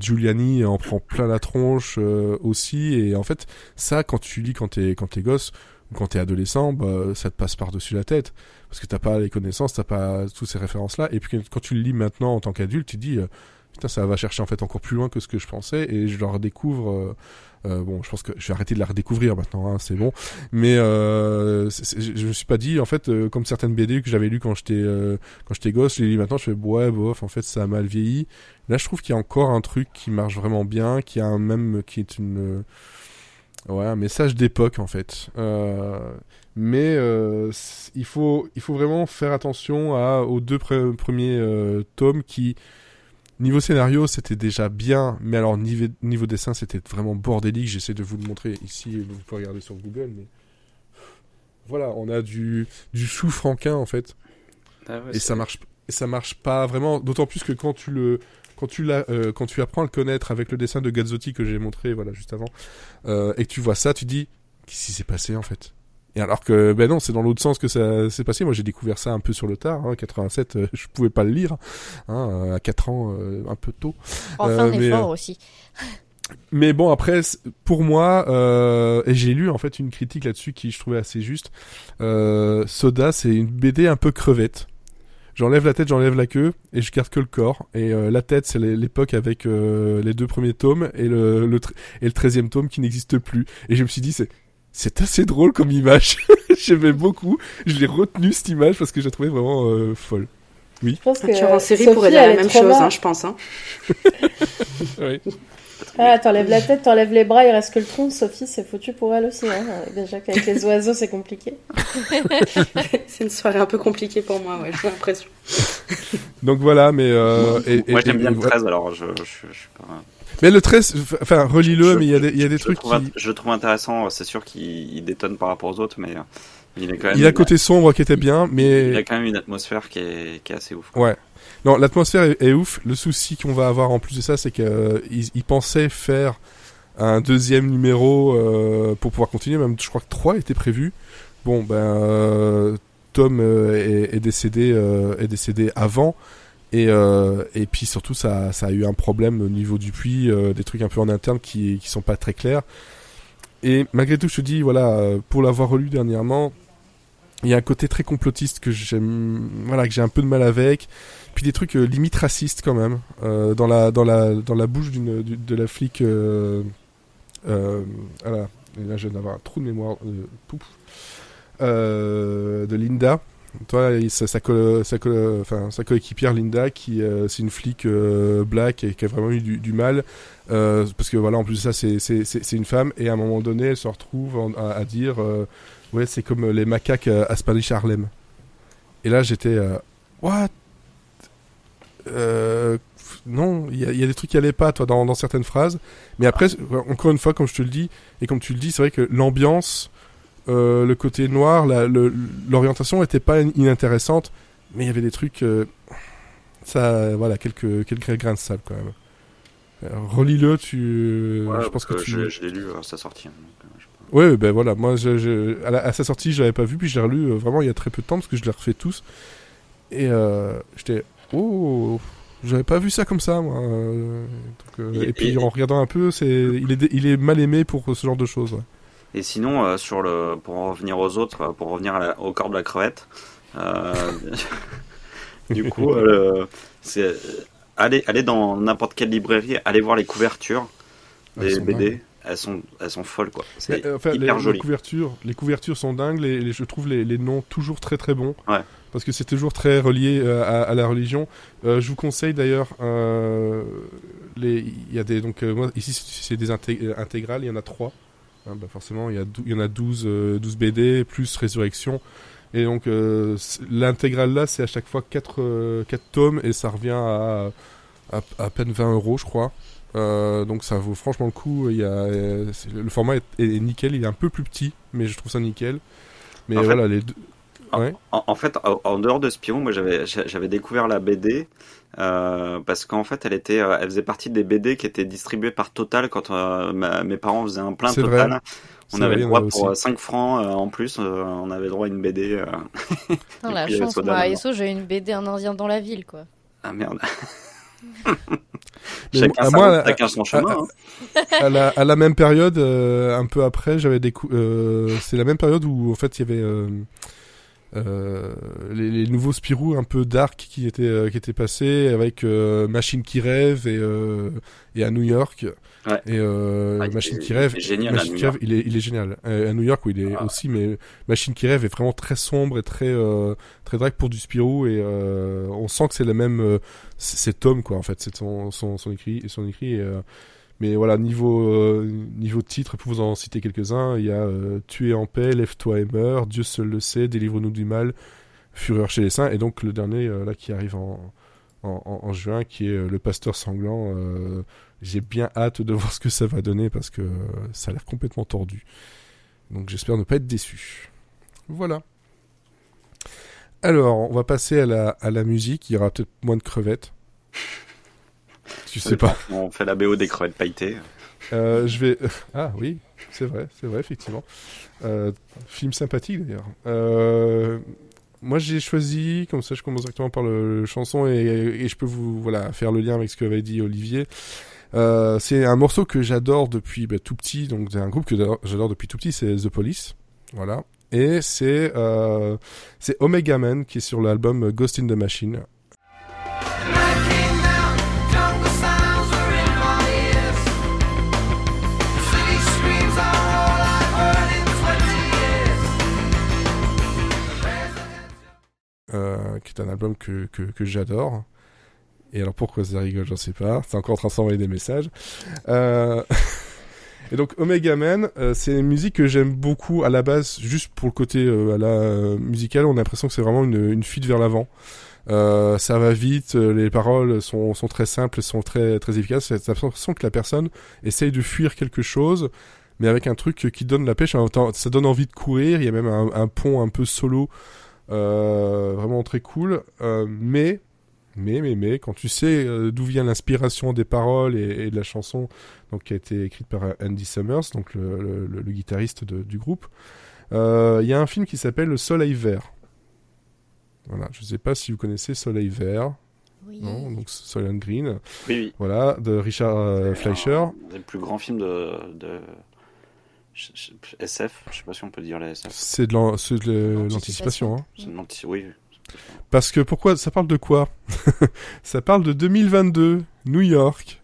Giuliani en prend plein la tronche aussi. Et en fait, ça, quand tu lis quand t'es gosse, quand t'es adolescent, bah, ça te passe par-dessus la tête. Parce que t'as pas les connaissances, t'as pas toutes ces références-là. Et puis quand tu le lis maintenant en tant qu'adulte, tu te dis, putain, ça va chercher en fait encore plus loin que ce que je pensais. Et je le redécouvre. Bon, je pense que je vais arrêter de la redécouvrir maintenant, hein, c'est bon. Mais je me suis pas dit, en fait, comme certaines BD que j'avais lues quand j'étais gosse, je les lis maintenant, je fais, ouais, bof, en fait, ça a mal vieilli. Là, je trouve qu'il y a encore un truc qui marche vraiment bien, qui est un message d'époque en fait. Mais il faut vraiment faire attention aux deux premiers tomes qui, niveau scénario, c'était déjà bien, mais alors niveau dessin, c'était vraiment bordélique. J'essaie de vous le montrer ici, vous pouvez regarder sur Google, mais voilà, on a du chou franquin en fait, et ça marche pas vraiment. D'autant plus que quand tu apprends à le connaître avec le dessin de Gazzotti que j'ai montré voilà juste avant, et que tu vois ça, tu dis qu'est-ce qui s'est passé en fait. Et alors que ben non, c'est dans l'autre sens que ça s'est passé. Moi, j'ai découvert ça un peu sur le tard. 87, je pouvais pas le lire. À 4 ans, un peu tôt. Enfin, un effort aussi. Mais bon, après, pour moi, et j'ai lu en fait une critique là-dessus qui je trouvais assez juste. Soda, c'est une BD un peu crevette. J'enlève la tête, j'enlève la queue, et je garde que le corps. Et la tête, c'est l'époque avec les 2 premiers tomes, et le 13e tome qui n'existe plus. Et je me suis dit, c'est assez drôle comme image. J'aimais beaucoup. Je l'ai retenu cette image parce que je la trouvais vraiment folle. Oui. Je pense que Tu en série Sophie, pourrait dire elle la est même trop chose, mal. hein, je pense. Hein. Oui. Ah, t'enlèves la tête, t'enlèves les bras, il reste que le tronc. Sophie, c'est foutu pour elle aussi. Hein. Déjà qu'avec les oiseaux, c'est compliqué. C'est une soirée un peu compliquée pour moi, ouais, j'ai l'impression. Donc voilà, mais moi j'aime bien le 13, alors je suis pas. Mais le 13, enfin relis-le, mais il y a des trucs je le trouve intéressant. C'est sûr qu'il détonne par rapport aux autres, mais il est quand même. Il a un côté sombre qui était bien, mais il a quand même une atmosphère qui est assez ouf. Ouais. Non, l'atmosphère est ouf. Le souci qu'on va avoir en plus de ça, c'est qu'ils pensaient faire un 2e numéro pour pouvoir continuer. Même, je crois que 3 était prévu. Bon, Tom est décédé avant. Et puis surtout, ça a eu un problème au niveau du puits, des trucs un peu en interne qui sont pas très clairs. Et malgré tout, je te dis, voilà, pour l'avoir relu dernièrement, il y a un côté très complotiste que j'aime, voilà, que j'ai un peu de mal avec. Puis des trucs limite racistes quand même, dans la bouche de la flic. Voilà, et là je viens d'avoir un trou de mémoire. De Linda. Toi, sa coéquipière Linda, qui c'est une flic black et qui a vraiment eu du mal, parce que voilà, en plus de ça, c'est une femme, et à un moment donné, elle se retrouve à dire ouais, c'est comme les macaques à Spanish Harlem. Et là, j'étais what? Non, il y a des trucs qui allaient pas, toi, dans certaines phrases. Mais après, encore une fois, comme je te le dis, et comme tu le dis, c'est vrai que l'ambiance, le côté noir, l'orientation était pas inintéressante, mais il y avait des trucs, ça, voilà, quelques grains de sable quand même. Relis-le, Ouais, je pense que je l'ai lu à sa sortie. Ouais, ben voilà, moi, à sa sortie, je l'avais pas vu, puis je l'ai relu vraiment il y a très peu de temps, parce que je l'ai refait tous. Et j'étais, oh, j'avais pas vu ça comme ça, moi. Et puis en regardant un peu, il est mal aimé pour ce genre de choses. Ouais. Et sinon, pour en revenir aux autres, pour revenir au corps de la crevette, du coup, c'est aller dans n'importe quelle librairie, aller voir les couvertures des BD. Elles sont folles, quoi. C'est hyper joli. Les couvertures sont dingues, je trouve les noms toujours très très bons. Ouais. Parce que c'est toujours très relié à la religion. Je vous conseille d'ailleurs, il y a moi, ici c'est des intégrales, il y en a 3. Hein, forcément, il y en a 12 BD, plus Résurrection. Et donc, l'intégrale là, c'est à chaque fois 4 tomes, et ça revient à peine 20 €, je crois. Donc ça vaut franchement le coup. Le format est nickel, il est un peu plus petit, mais je trouve ça nickel. Mais voilà, les deux... Ouais. En fait, en dehors de Spirou, moi j'avais découvert la BD parce qu'en fait elle faisait partie des BD qui étaient distribuées par Total quand mes parents faisaient un plein Total. Vrai. On avait le droit pour 5 francs en plus, on avait le droit à une BD. Non, la chance, moi à ESSO, j'ai une BD Un Indien dans la ville, quoi. Ah merde. Mais Chacun sa route, chacun son chemin. Hein. à la même période, un peu après, c'est la même période où en fait il y avait les nouveaux Spirou un peu dark qui étaient passés avec Machine qui rêve et à New York. Ouais. Et Machine qui rêve, il est génial Machine à New qui York. rêve, il est génial. À New York, oui, il est aussi, mais Machine qui rêve est vraiment très sombre et très dark pour du Spirou et on sent que c'est le même, c'est Tom quoi en fait, c'est son écrit mais voilà, niveau titre, pour vous en citer quelques-uns, il y a Tuer en paix, Lève-toi et meurs, Dieu seul le sait, Délivre-nous du mal, Fureur chez les saints, et donc le dernier là qui arrive en juin, qui est Le Pasteur sanglant. J'ai bien hâte de voir ce que ça va donner parce que ça a l'air complètement tordu. Donc j'espère ne pas être déçu. Voilà. Alors, on va passer à la musique. Il y aura peut-être moins de crevettes. Je sais pas. On fait la BO des crevettes pailletées. Je vais. Ah oui, c'est vrai, effectivement. Film sympathique d'ailleurs. Moi j'ai choisi, comme ça je commence directement par le chanson et je peux vous faire le lien avec ce que avait dit Olivier. C'est un morceau que j'adore depuis tout petit, donc c'est un groupe que j'adore depuis tout petit, c'est The Police. Voilà. Et c'est Omega Man qui est sur l'album Ghost in the Machine. Qui est un album que j'adore. Et alors pourquoi ça rigole, j'en sais pas. C'est encore en train de s'envoyer des messages. Et donc Omega Man, c'est une musique que j'aime beaucoup à la base, juste pour le côté musical. On a l'impression que c'est vraiment une fuite vers l'avant. Ça va vite, les paroles sont très simples, sont très très efficaces. T'as l'impression que la personne essaye de fuir quelque chose, mais avec un truc qui donne la pêche. En même temps, ça donne envie de courir. Il y a même un pont un peu solo. Vraiment très cool, mais quand tu sais d'où vient l'inspiration des paroles et de la chanson, donc qui a été écrite par Andy Summers, donc le guitariste du groupe, il y a un film qui s'appelle Le Soleil Vert. Voilà, je sais pas si vous connaissez Soleil Vert. Oui. Non, donc Soylent Green. Oui. Voilà, de Richard Fleischer. Un des plus grands films de SF, je sais pas si on peut dire la SF. C'est de l'anticipation, hein. C'est oui. Parce que pourquoi ça parle de quoi? Ça parle de 2022, New York.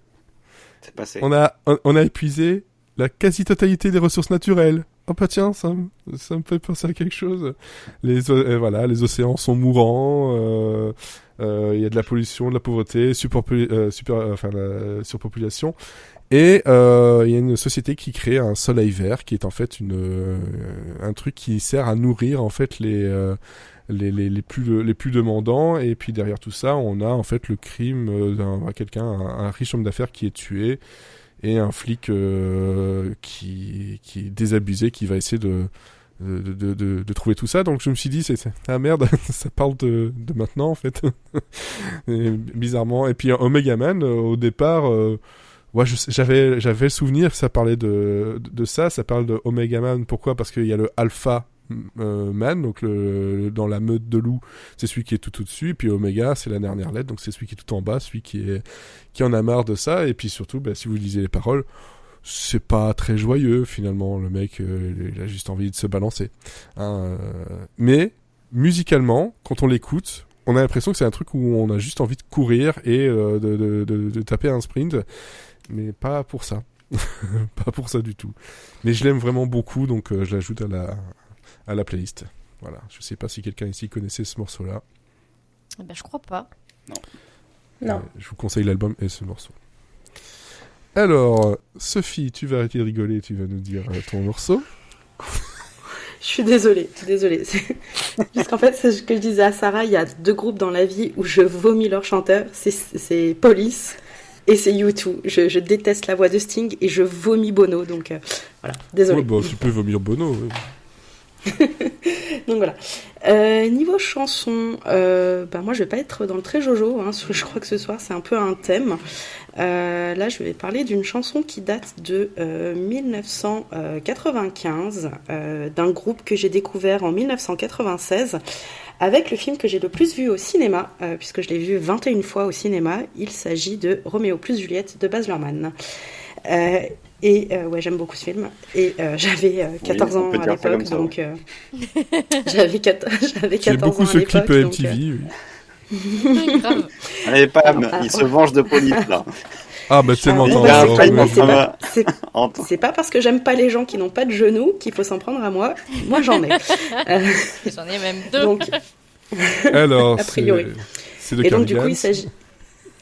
C'est passé. On a épuisé la quasi-totalité des ressources naturelles. Oh bah tiens, ça me fait penser à quelque chose. Les océans sont mourants. Il y a de la pollution, de la pauvreté, la surpopulation. Et il y a une société qui crée un soleil vert, qui est en fait un truc qui sert à nourrir en fait les plus demandants. Et puis derrière tout ça, on a en fait le crime un riche homme d'affaires qui est tué et un flic qui est désabusé, qui va essayer de trouver tout ça. Donc je me suis dit merde, ça parle de maintenant en fait. Et, bizarrement. Et puis Omega Man au départ. Ouais, j'avais le souvenir que ça parlait de ça. Ça parle de Omega Man. Pourquoi? Parce qu'il y a le Alpha Man, donc dans la meute de loups, c'est celui qui est tout au-dessus. Et puis Omega, c'est la dernière lettre, donc c'est celui qui est tout en bas, celui qui en a marre de ça. Et puis surtout, si vous lisez les paroles, c'est pas très joyeux finalement. Le mec, il a juste envie de se balancer. Mais musicalement, quand on l'écoute, on a l'impression que c'est un truc où on a juste envie de courir et de taper un sprint. Mais pas pour ça. Pas pour ça du tout. Mais je l'aime vraiment beaucoup, donc je l'ajoute à la playlist. Voilà. Je sais pas si quelqu'un ici connaissait ce morceau-là. Eh ben, je crois pas. Non. Je vous conseille l'album et ce morceau. Alors, Sophie, tu vas arrêter de rigoler, tu vas nous dire ton morceau. Je suis désolée. Parce qu'en fait, c'est ce que je disais à Sarah, il y a 2 groupes dans la vie où je vomis leur chanteur, c'est Police et c'est U2. Je déteste la voix de Sting et je vomis Bono, donc voilà, désolée. Ouais, tu peux vomir Bono. Ouais. Donc voilà. Niveau chanson, moi je vais pas être dans le très jojo, hein, je crois que ce soir c'est un peu un thème. Là je vais parler d'une chanson qui date de 1995, d'un groupe que j'ai découvert en 1996, avec le film que j'ai le plus vu au cinéma, puisque je l'ai vu 21 fois au cinéma. Il s'agit de Roméo plus Juliette de Baz Luhrmann. Ouais, j'aime beaucoup ce film. Et j'avais 14 ans à l'époque, donc j'avais 14 J'aime beaucoup ans à ce l'époque. clip donc, MTV. Oui. Grave. Allez, Pam, il se venge de police, là. Ah, bah tellement oui, temps. bah, alors, c'est ouais, pas- ouais. c'est pas parce que j'aime pas les gens qui n'ont pas de genoux qu'il faut s'en prendre à moi. Moi, j'en ai. J'en ai même deux. Donc, Alors, A priori. c'est de et donc, du coup, Cardigans. il s'agit...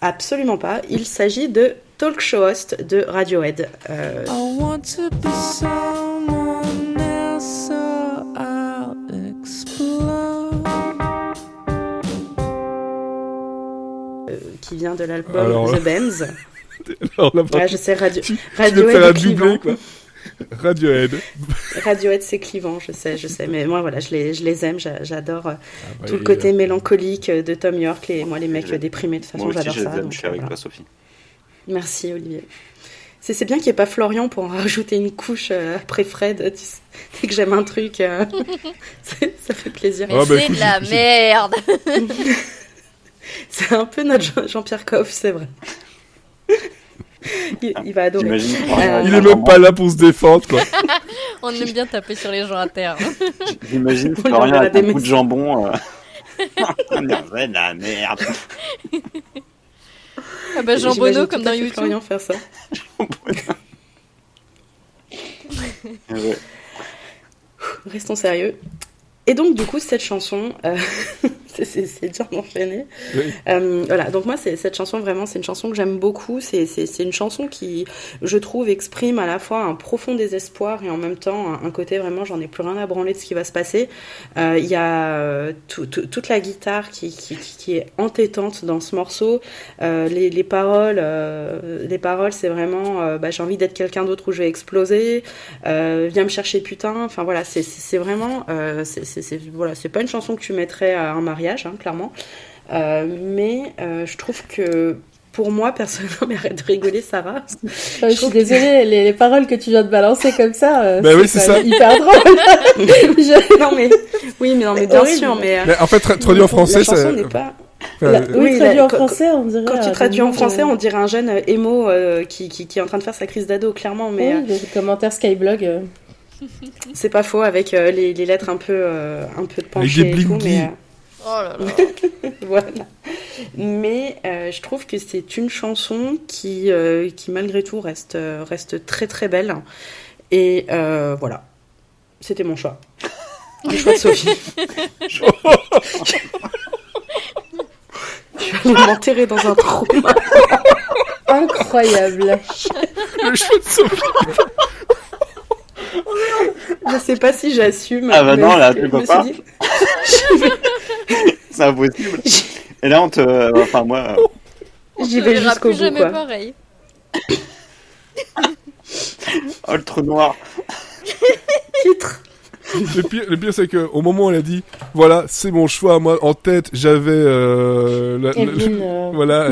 Absolument pas. Il s'agit de Talk Show Host de Radiohead. I want to be someone else, so I'll explore. Qui vient de l'album Alors là- The Benz. Alors là, Ouais, je sais, tu veux Radiohead faire un est clivant. doublé, quoi. Radiohead. Radiohead, c'est clivant, je sais. Mais moi, voilà, je les aime, j'adore Ah, bah, tout le et, côté mélancolique de Tom York. Et moi, les mecs déprimés, de toute façon, Moi aussi, j'adore je les ça. aime, donc, je suis avec voilà. toi, Sophie. Merci, Olivier. C'est bien qu'il n'y ait pas Florian pour en rajouter une couche après Fred. Tu sais, dès que j'aime un truc, ça fait plaisir. Mais Ah, bah, c'est écoute, de la je- merde. C'est un peu notre Jean-Pierre Coff, c'est vrai. Il va adorer. J'imagine. Il est même pas là pour se défendre, quoi. On aime bien taper sur les gens à terre. J'imagine On Florian enverra avec des un coup de messages. jambon. C'est de la merde. Ah bah Jean J'imagine Bono tout comme à dans fait YouTube. Florian faire ça. Ouais. Restons sérieux. Et donc, du coup, cette chanson, c'est dur d'enchaîner. Oui. Voilà, donc moi, cette chanson, vraiment, c'est une chanson que j'aime beaucoup. C'est une chanson qui, je trouve, exprime à la fois un profond désespoir et en même temps un côté vraiment, j'en ai plus rien à branler de ce qui va se passer. Il y a toute la guitare qui est entêtante dans ce morceau. Les paroles, c'est vraiment, j'ai envie d'être quelqu'un d'autre ou je vais exploser. Viens me chercher, putain. Enfin voilà, c'est vraiment, voilà, c'est pas une chanson que tu mettrais à un mariage, hein, clairement. Mais je trouve que pour moi, personnellement, mais arrête de rigoler, Sarah. Je suis désolée, les paroles que tu viens de balancer comme ça, Bah oui, c'est quand ça. même hyper drôle. Non mais oui, mais non mais bien Horrible. sûr, mais Mais en fait, traduit en français, la chanson ça. n'est pas. Oui, traduit là, en français, on dirait. Quand tu traduis en français, on dirait un jeune émo qui est en train de faire sa crise d'ado, clairement. Mais Oui, les commentaires Skyblog. c'est pas faux avec les lettres un peu de penchées des et tout. bling-bling. Mais Oh là là. voilà. Mais je trouve que c'est une chanson qui malgré tout reste très très belle. Et voilà, c'était mon choix. Le choix de Sophie. Je vais m'enterrer dans un trou. Incroyable. Le cheveu de Sophie. Je sais pas si j'assume. Ah bah mais non, là, je tu peux me pas. suis dit- C'est impossible. Et là, enfin, moi. J'y vais verra jusqu'au plus bout, jamais quoi. pareil. Oh, le trou noir. Titre. Le pire, c'est qu'au moment où elle a dit, voilà, c'est mon choix, moi, en tête, j'avais, Evelyne. voilà,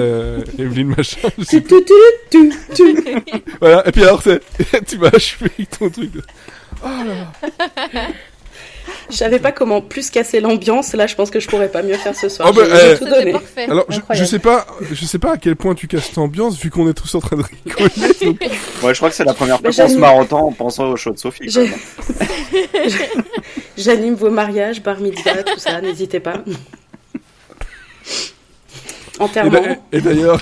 Evelyne machin, je sais Tu, plus. tu, tu, tu, tu. Voilà, et puis alors, tu m'as achevé avec ton truc. Oh là là. Je savais pas comment plus casser l'ambiance. Là, je pense que je pourrais pas mieux faire ce soir. Oh, bah, J'ai tout C'était donné. parfait. Alors, je Incroyable. sais pas à quel point tu casses l'ambiance, vu qu'on est tous en train de rigoler. Donc, Ouais, je crois que c'est la première fois Bah, qu'on se j'anime- marre autant en pensant au show de Sophie. Je- J'anime vos mariages, bar mitzvah, tout ça. N'hésitez pas. Enterrement. et d'ailleurs,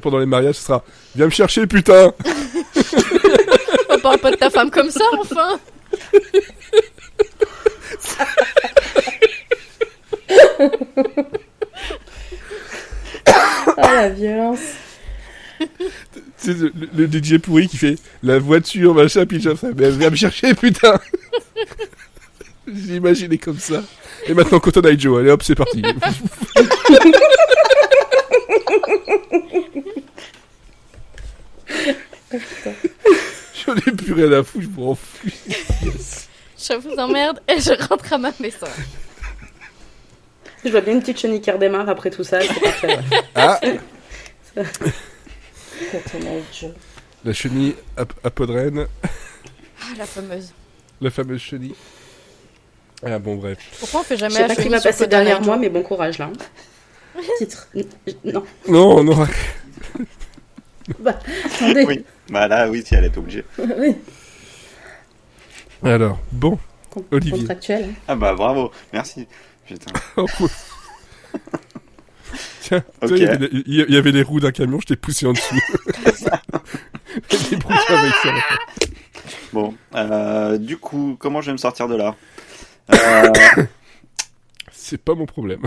pendant les mariages, ce sera, viens me chercher, putain. On parle pas de ta femme comme ça, enfin. Ah, la violence. C'est le DJ pourri qui fait la voiture, machin, puis ça, mais viens me chercher, putain. J'ai imaginé comme ça. Et maintenant, Cotton Eye Joe, allez hop, c'est parti. J'en ai plus rien à foutre, je m'en fous. Je je vous emmerde et je rentre à ma maison. Je vois bien une petite chenille qui redémarre après tout ça, c'est parfait. Ouais. Ah, Cotton Eye Joe. la chenille à Podren, Ah, la fameuse. la fameuse chenille. Ah bon, bref. Pourquoi on fait Je jamais sais la pas qui chenille m'a sur passé Cotton Eye derrière moi, Joe? mais bon courage là. Titre. Non. Non, non, Bah, attendez. Oui, bah là, oui, si elle est obligée. Oui. alors, bon, Olivier. Contractuel. hein. Ah bah bravo, merci. Putain. Oh, tiens, Ok. tu sais, il y avait les roues d'un camion, je t'ai poussé en dessous. Débrouille avec ça. Bon, du coup, comment je vais me sortir de là Euh, C'est pas mon problème.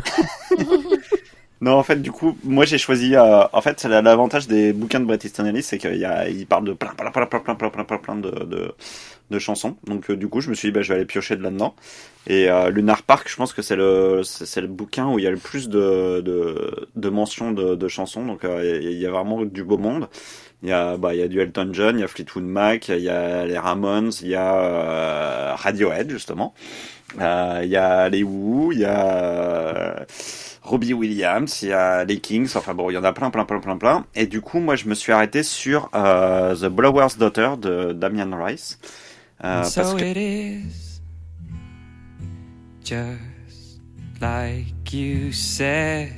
Non, en fait, du coup, moi j'ai choisi. En fait, l'avantage des bouquins de Bret Easton Ellis, c'est qu'il parle de plein de chansons. Donc, du coup, je me suis dit, bah, je vais aller piocher de là-dedans. Et Lunar Park, je pense que c'est le bouquin où il y a le plus de mentions de chansons. Donc, il y a vraiment du beau monde. Il y a du Elton John, il y a Fleetwood Mac, il y a les Ramones, il y a Radiohead, justement. Il y a les Who, il y a Robbie Williams, il y a les Kings, enfin bon, il y en a plein. Et du coup, moi, je me suis arrêté sur The Blower's Daughter de Damien Rice. Parce So que it is just like you said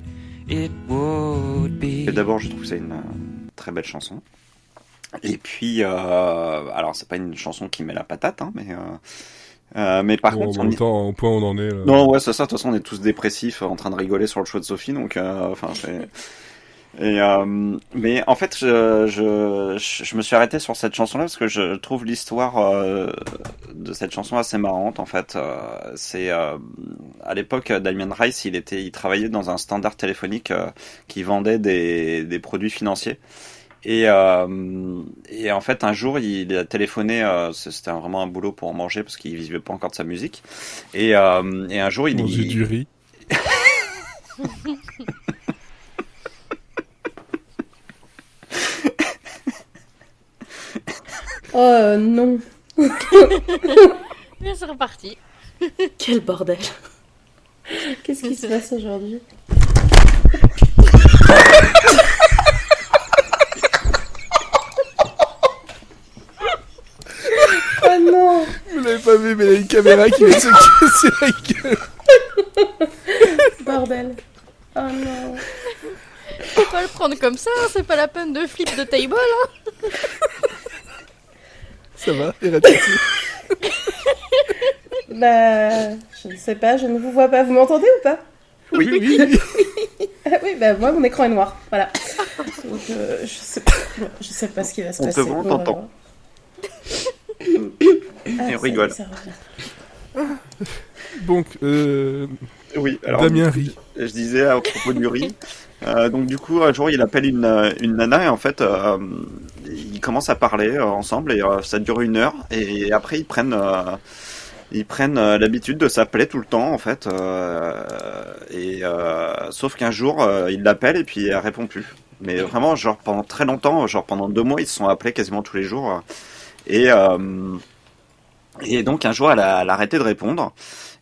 it would be. d'abord, je trouve que c'est une très belle chanson. Et puis, alors, c'est pas une chanson qui met la patate, hein, mais par Bon, contre, en même temps, au point où on en est. Là. non, ouais, c'est ça. De toute façon, on est tous dépressifs, en train de rigoler sur le choix de Sophie, donc, enfin, c'est. Et mais en fait, je me suis arrêté sur cette chanson-là parce que je trouve l'histoire de cette chanson assez marrante. En fait, c'est à l'époque, Damien Rice, il travaillait dans un standard téléphonique qui vendait des produits financiers. Et en fait, un jour, il a téléphoné. C'était vraiment un boulot pour en manger parce qu'il vivait pas encore de sa musique. Et un jour, il Manger du riz. Oh non. Et c'est reparti. Quel bordel. Qu'est-ce qui se passe aujourd'hui? Oh non. Vous l'avez pas vu, mais il y a une caméra qui vient de se casser la gueule. Bordel. Oh non. Faut pas le prendre comme ça, hein, c'est pas la peine de flip de table. Hein. Ça va, Eratiti? Bah, je ne sais pas, je ne vous vois pas. Vous m'entendez ou pas? Oui, oui, oui. Ah oui, bah moi mon écran est noir, voilà. Donc je sais pas ce qui va se On te passer. voit, on Bon, on va t'entend. voir. Et on ça y est, rigole. ça revient. Donc, Oui, alors. Damien rit. Je disais à propos du riz. Donc du coup, un jour, il appelle une nana et en fait, ils commencent à parler ensemble et ça dure 1 heure. Et après, ils prennent l'habitude de s'appeler tout le temps en fait. Sauf qu'un jour, il l'appelle et puis elle répond plus. Mais vraiment, genre pendant très longtemps, genre pendant 2 mois, ils se sont appelés quasiment tous les jours. Et donc un jour, elle a arrêté de répondre.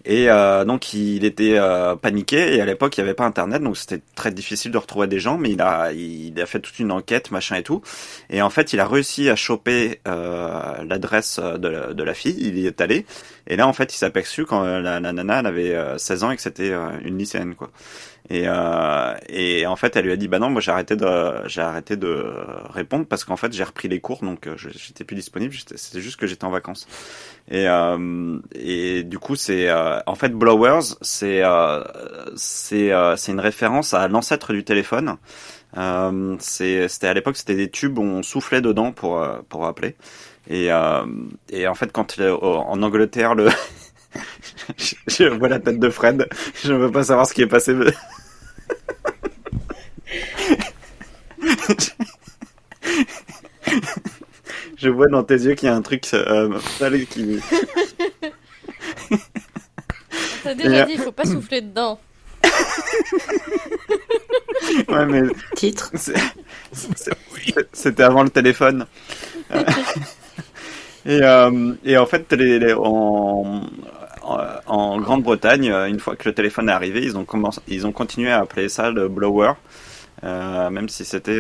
Et donc il était paniqué et à l'époque il n'y avait pas internet donc c'était très difficile de retrouver des gens mais il a fait toute une enquête machin et tout et en fait il a réussi à choper l'adresse de la fille, il y est allé et là en fait il s'est aperçu quand la nana elle avait 16 ans et que c'était une lycéenne quoi. Et en fait elle lui a dit bah non moi j'ai arrêté de répondre parce qu'en fait j'ai repris les cours donc j'étais plus disponible, c'était juste que j'étais en vacances. Et du coup c'est en fait Blowers c'est une référence à l'ancêtre du téléphone. C'était à l'époque c'était des tubes où on soufflait dedans pour appeler. Et en fait quand en Angleterre je vois la tête de Fred, je ne veux pas savoir ce qui est passé. Je vois dans tes yeux qu'il y a un truc sale qui... T'as déjà dit, il faut pas souffler dedans. Ouais, mais Titre. c'était avant le téléphone. Et en fait, en Grande-Bretagne, une fois que le téléphone est arrivé, ils ont continué à appeler ça le blower, même si c'était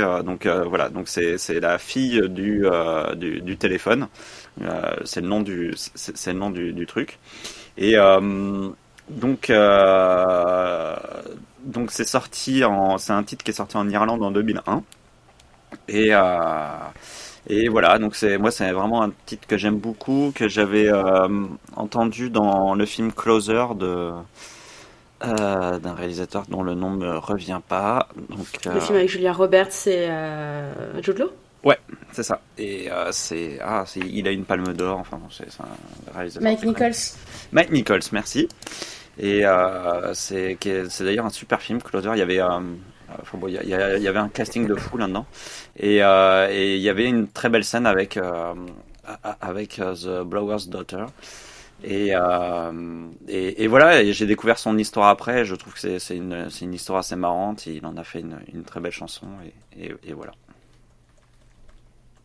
voilà. Donc c'est la fille du téléphone. C'est le nom du truc. Et donc c'est c'est un titre qui est sorti en Irlande en 2001. Et voilà, donc c'est vraiment un titre que j'aime beaucoup, que j'avais entendu dans le film Closer d'un réalisateur dont le nom me revient pas. Donc, Le film avec Julia Roberts et Jude Law. ouais, c'est ça. Et il a une palme d'or. Enfin, c'est un réalisateur. Mike Nichols. Mike Nichols, merci. Et c'est d'ailleurs un super film, Closer. Il y avait il y avait un casting de fou là-dedans. Et il y avait une très belle scène avec The Blower's Daughter. Et voilà, et j'ai découvert son histoire après. Je trouve que c'est une histoire assez marrante. Il en a fait une très belle chanson. Et voilà.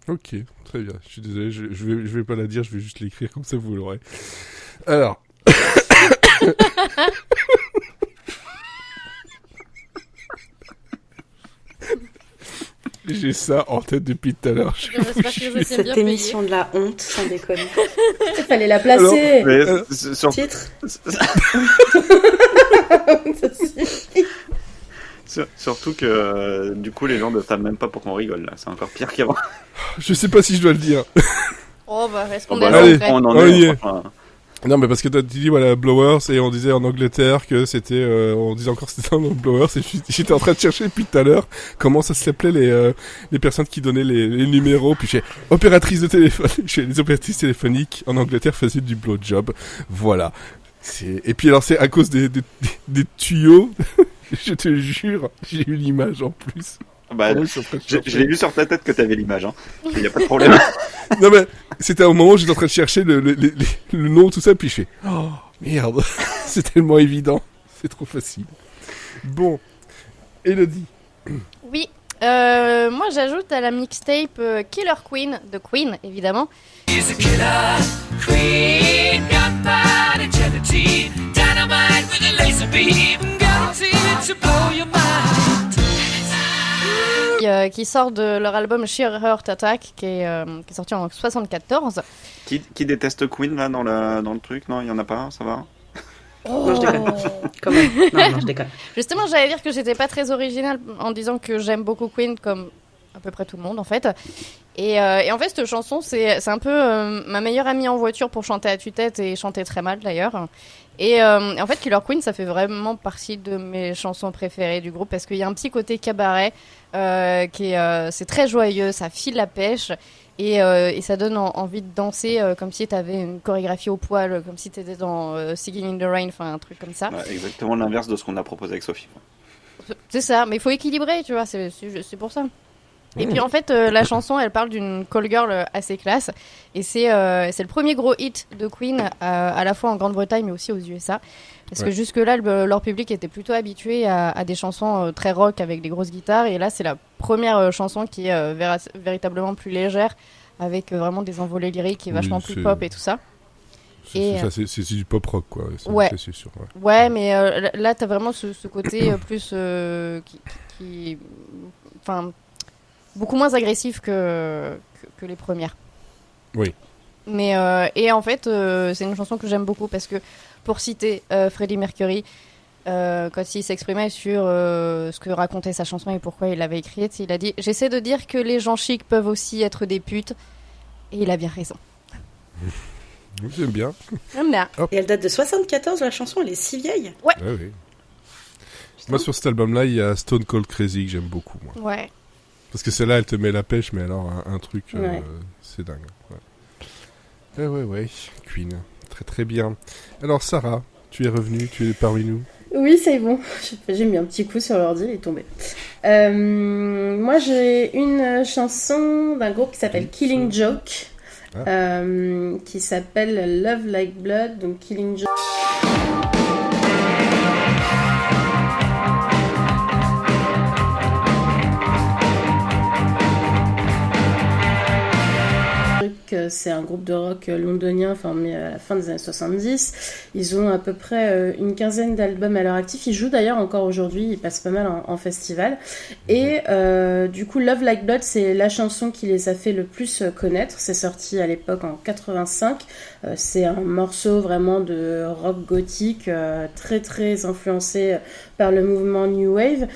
Ok, très bien. Je suis désolé, je vais pas la dire, je vais juste l'écrire comme ça vous l'aurez. Alors. J'ai ça en tête depuis tout à l'heure. Cette émission de la honte, sans déconner. Il fallait la placer. Titre. Surtout que du coup les gens ne savent même pas pour qu'on rigole là. C'est encore pire qu'avant. Je sais pas si je dois le dire. Oh bah, est-ce qu'on on en est. Non, mais parce que tu dis, voilà, Blowers, et on disait en Angleterre que c'était, on disait encore que c'était un Blowers, et j'étais en train de chercher depuis tout à l'heure comment ça s'appelait les personnes qui donnaient les numéros, puis j'ai opératrice de téléphone, les opératrices téléphoniques en Angleterre faisaient du blowjob. Voilà. Et puis alors c'est à cause des tuyaux, je te jure, j'ai eu l'image en plus. Bah, je l'ai vu sur ta tête que t'avais l'image, hein. Il y a pas de problème. Non mais, c'était au moment où j'étais en train de chercher le nom, tout ça, puis je fais, oh, merde, c'est tellement évident, c'est trop facile. Bon, Elodie. Oui, moi j'ajoute à la mixtape Killer Queen de Queen, évidemment. She's a killer queen, gunpowder gelatine, dynamite with a laser beam, guaranteed to blow your mind. Qui sort de leur album Sheer Heart Attack, qui est sorti en 74. Qui déteste Queen là dans le truc? Non, il y en a pas, ça va? Non, je déconne. Quand même. Non, je déconne. Justement, j'allais dire que j'étais pas très originale en disant que j'aime beaucoup Queen, comme à peu près tout le monde en fait. Et en fait, cette chanson, c'est un peu ma meilleure amie en voiture pour chanter à tue-tête et chanter très mal d'ailleurs. Et en fait, Killer Queen, ça fait vraiment partie de mes chansons préférées du groupe parce qu'il y a un petit côté cabaret c'est très joyeux, ça file la pêche et ça donne envie de danser comme si tu avais une chorégraphie au poil, comme si tu étais dans Singing in the Rain, enfin un truc comme ça. Ouais, exactement l'inverse de ce qu'on a proposé avec Sophie. C'est ça, mais il faut équilibrer, tu vois, c'est pour ça. Et puis en fait, la chanson, elle parle d'une call girl assez classe. Et c'est le premier gros hit de Queen, à la fois en Grande-Bretagne, mais aussi aux USA. Parce que jusque-là, leur public était plutôt habitué à des chansons très rock avec des grosses guitares. Et là, c'est la première chanson qui est véritablement plus légère, avec vraiment des envolées lyriques et vachement plus pop et tout ça. C'est du pop rock, quoi. Ouais. C'est sûr, ouais. Ouais, mais là, t'as vraiment ce côté plus enfin, beaucoup moins agressif que les premières. Oui. Mais et en fait, c'est une chanson que j'aime beaucoup parce que, pour citer Freddie Mercury, quand il s'exprimait sur ce que racontait sa chanson et pourquoi il l'avait écrite, il a dit « J'essaie de dire que les gens chics peuvent aussi être des putes. » Et il a bien raison. J'aime bien. J'aime bien. Et elle date de 74, la chanson, elle est si vieille. Ouais. Ouais, oui. Moi, sur cet album-là, il y a Stone Cold Crazy que j'aime beaucoup, moi. Ouais. Parce que celle-là, elle te met la pêche, mais alors un truc, c'est dingue. Ouais. Ouais. Queen. Très très bien. Alors, Sarah, tu es revenue, tu es parmi nous. Oui, c'est bon. J'ai mis un petit coup sur l'ordi, il est tombé. Moi, j'ai une chanson d'un groupe qui s'appelle Killing Joke, qui s'appelle Love Like Blood, donc Killing Joke. c'est un groupe de rock londonien formé à la fin des années 70. Ils ont à peu près une quinzaine d'albums à leur actif. Ils jouent d'ailleurs encore aujourd'hui, ils passent pas mal en festival. Et du coup, Love Like Blood, c'est la chanson qui les a fait le plus connaître. C'est sorti à l'époque en 85. C'est un morceau vraiment de rock gothique, très très influencé par le mouvement New Wave.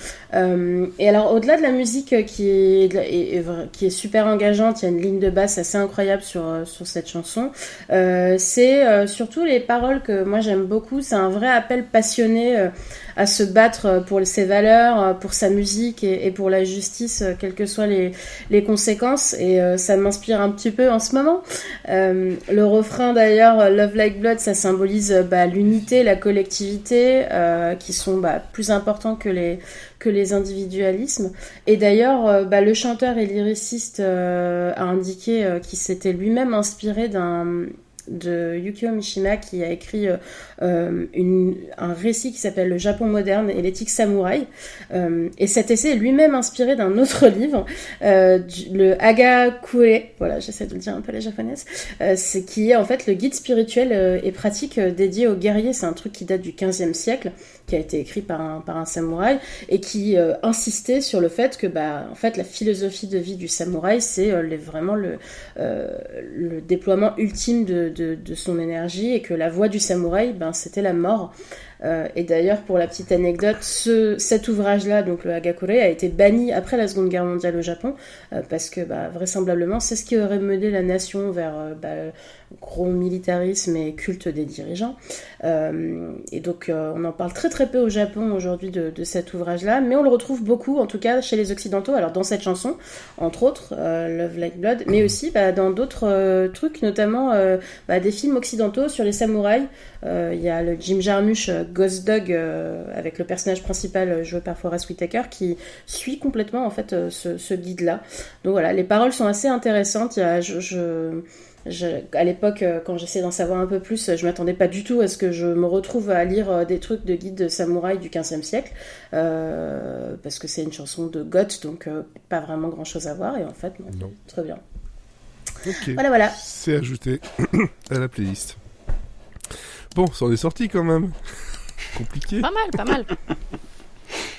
Et alors, au-delà de la musique qui est super engageante, il y a une ligne de basse assez incroyable sur cette chanson. C'est surtout les paroles que moi j'aime beaucoup. C'est un vrai appel passionné à se battre pour ses valeurs, pour sa musique et pour la justice, quelles que soient les conséquences. Et ça m'inspire un petit peu en ce moment. Le refrain d'ailleurs, Love Like Blood, ça symbolise l'unité, la collectivité, qui sont plus importants que les individualismes. Et d'ailleurs, le chanteur et lyriciste a indiqué qu'il s'était lui-même inspiré de Yukio Mishima, qui a écrit un récit qui s'appelle Le Japon moderne et l'éthique samouraï. Et cet essai est lui-même inspiré d'un autre livre, le Hagakure, voilà, j'essaie de le dire un peu à la japonaise, c'est qui est en fait le guide spirituel et pratique dédié aux guerriers. C'est un truc qui date du 15e siècle, qui a été écrit par un samouraï et qui insistait sur le fait que en fait la philosophie de vie du samouraï, c'est vraiment le déploiement ultime de son énergie, et que la voie du samouraï, c'était la mort. Et d'ailleurs, pour la petite anecdote, cet ouvrage-là, donc le Hagakure, a été banni après la Seconde Guerre mondiale au Japon, parce que vraisemblablement, c'est ce qui aurait mené la nation vers gros militarisme et culte des dirigeants. Et donc, on en parle très très peu au Japon aujourd'hui de cet ouvrage-là, mais on le retrouve beaucoup, en tout cas chez les Occidentaux, alors dans cette chanson, entre autres, Love Like Blood, mais aussi dans d'autres trucs, notamment des films occidentaux sur les samouraïs. Il y a le Jim Jarmusch Ghost Dog, avec le personnage principal joué par Forest Whitaker, qui suit complètement en fait ce guide-là. Donc voilà, les paroles sont assez intéressantes. À l'époque, quand j'essayais d'en savoir un peu plus, je m'attendais pas du tout à ce que je me retrouve à lire des trucs de guide de samouraï du 15e siècle, parce que c'est une chanson de goth, donc pas vraiment grand chose à voir, et en fait, non. Très bien. Ok, voilà. C'est ajouté à la playlist. Bon, ça en est sorti quand même. Compliqué. Pas mal.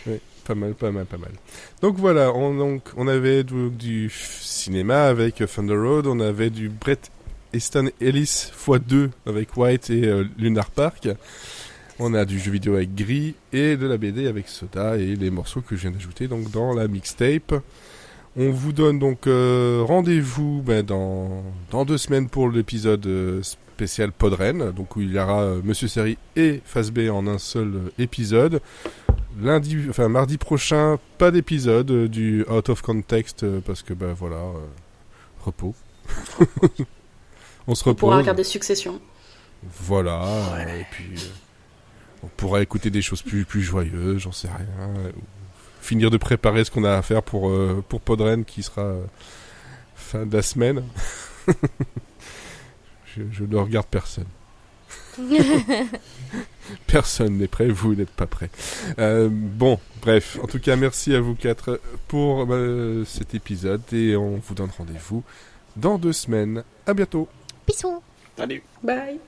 Oui, pas mal. Donc voilà, on avait du cinéma avec Thunder Road, on avait du Bret Easton Ellis x2 avec White et Lunar Park. On a du jeu vidéo avec Gris et de la BD avec Soda et les morceaux que je viens d'ajouter donc dans la mixtape. On vous donne donc rendez-vous dans 2 semaines pour l'épisode spécial Podren, donc où il y aura Monsieur Série et Phase B en un seul épisode. Mardi prochain, pas d'épisode du Out of Context parce que repos. On se repose. On pourra regarder Succession. Voilà, et puis on pourra écouter des choses plus joyeuses, j'en sais rien. Finir de préparer ce qu'on a à faire pour Podren qui sera fin de la semaine. Je ne regarde personne. Personne n'est prêt, vous n'êtes pas prêts. Bon, bref, en tout cas, merci à vous 4 pour cet épisode et on vous donne rendez-vous dans 2 semaines. À bientôt. Bisous. Salut. Bye.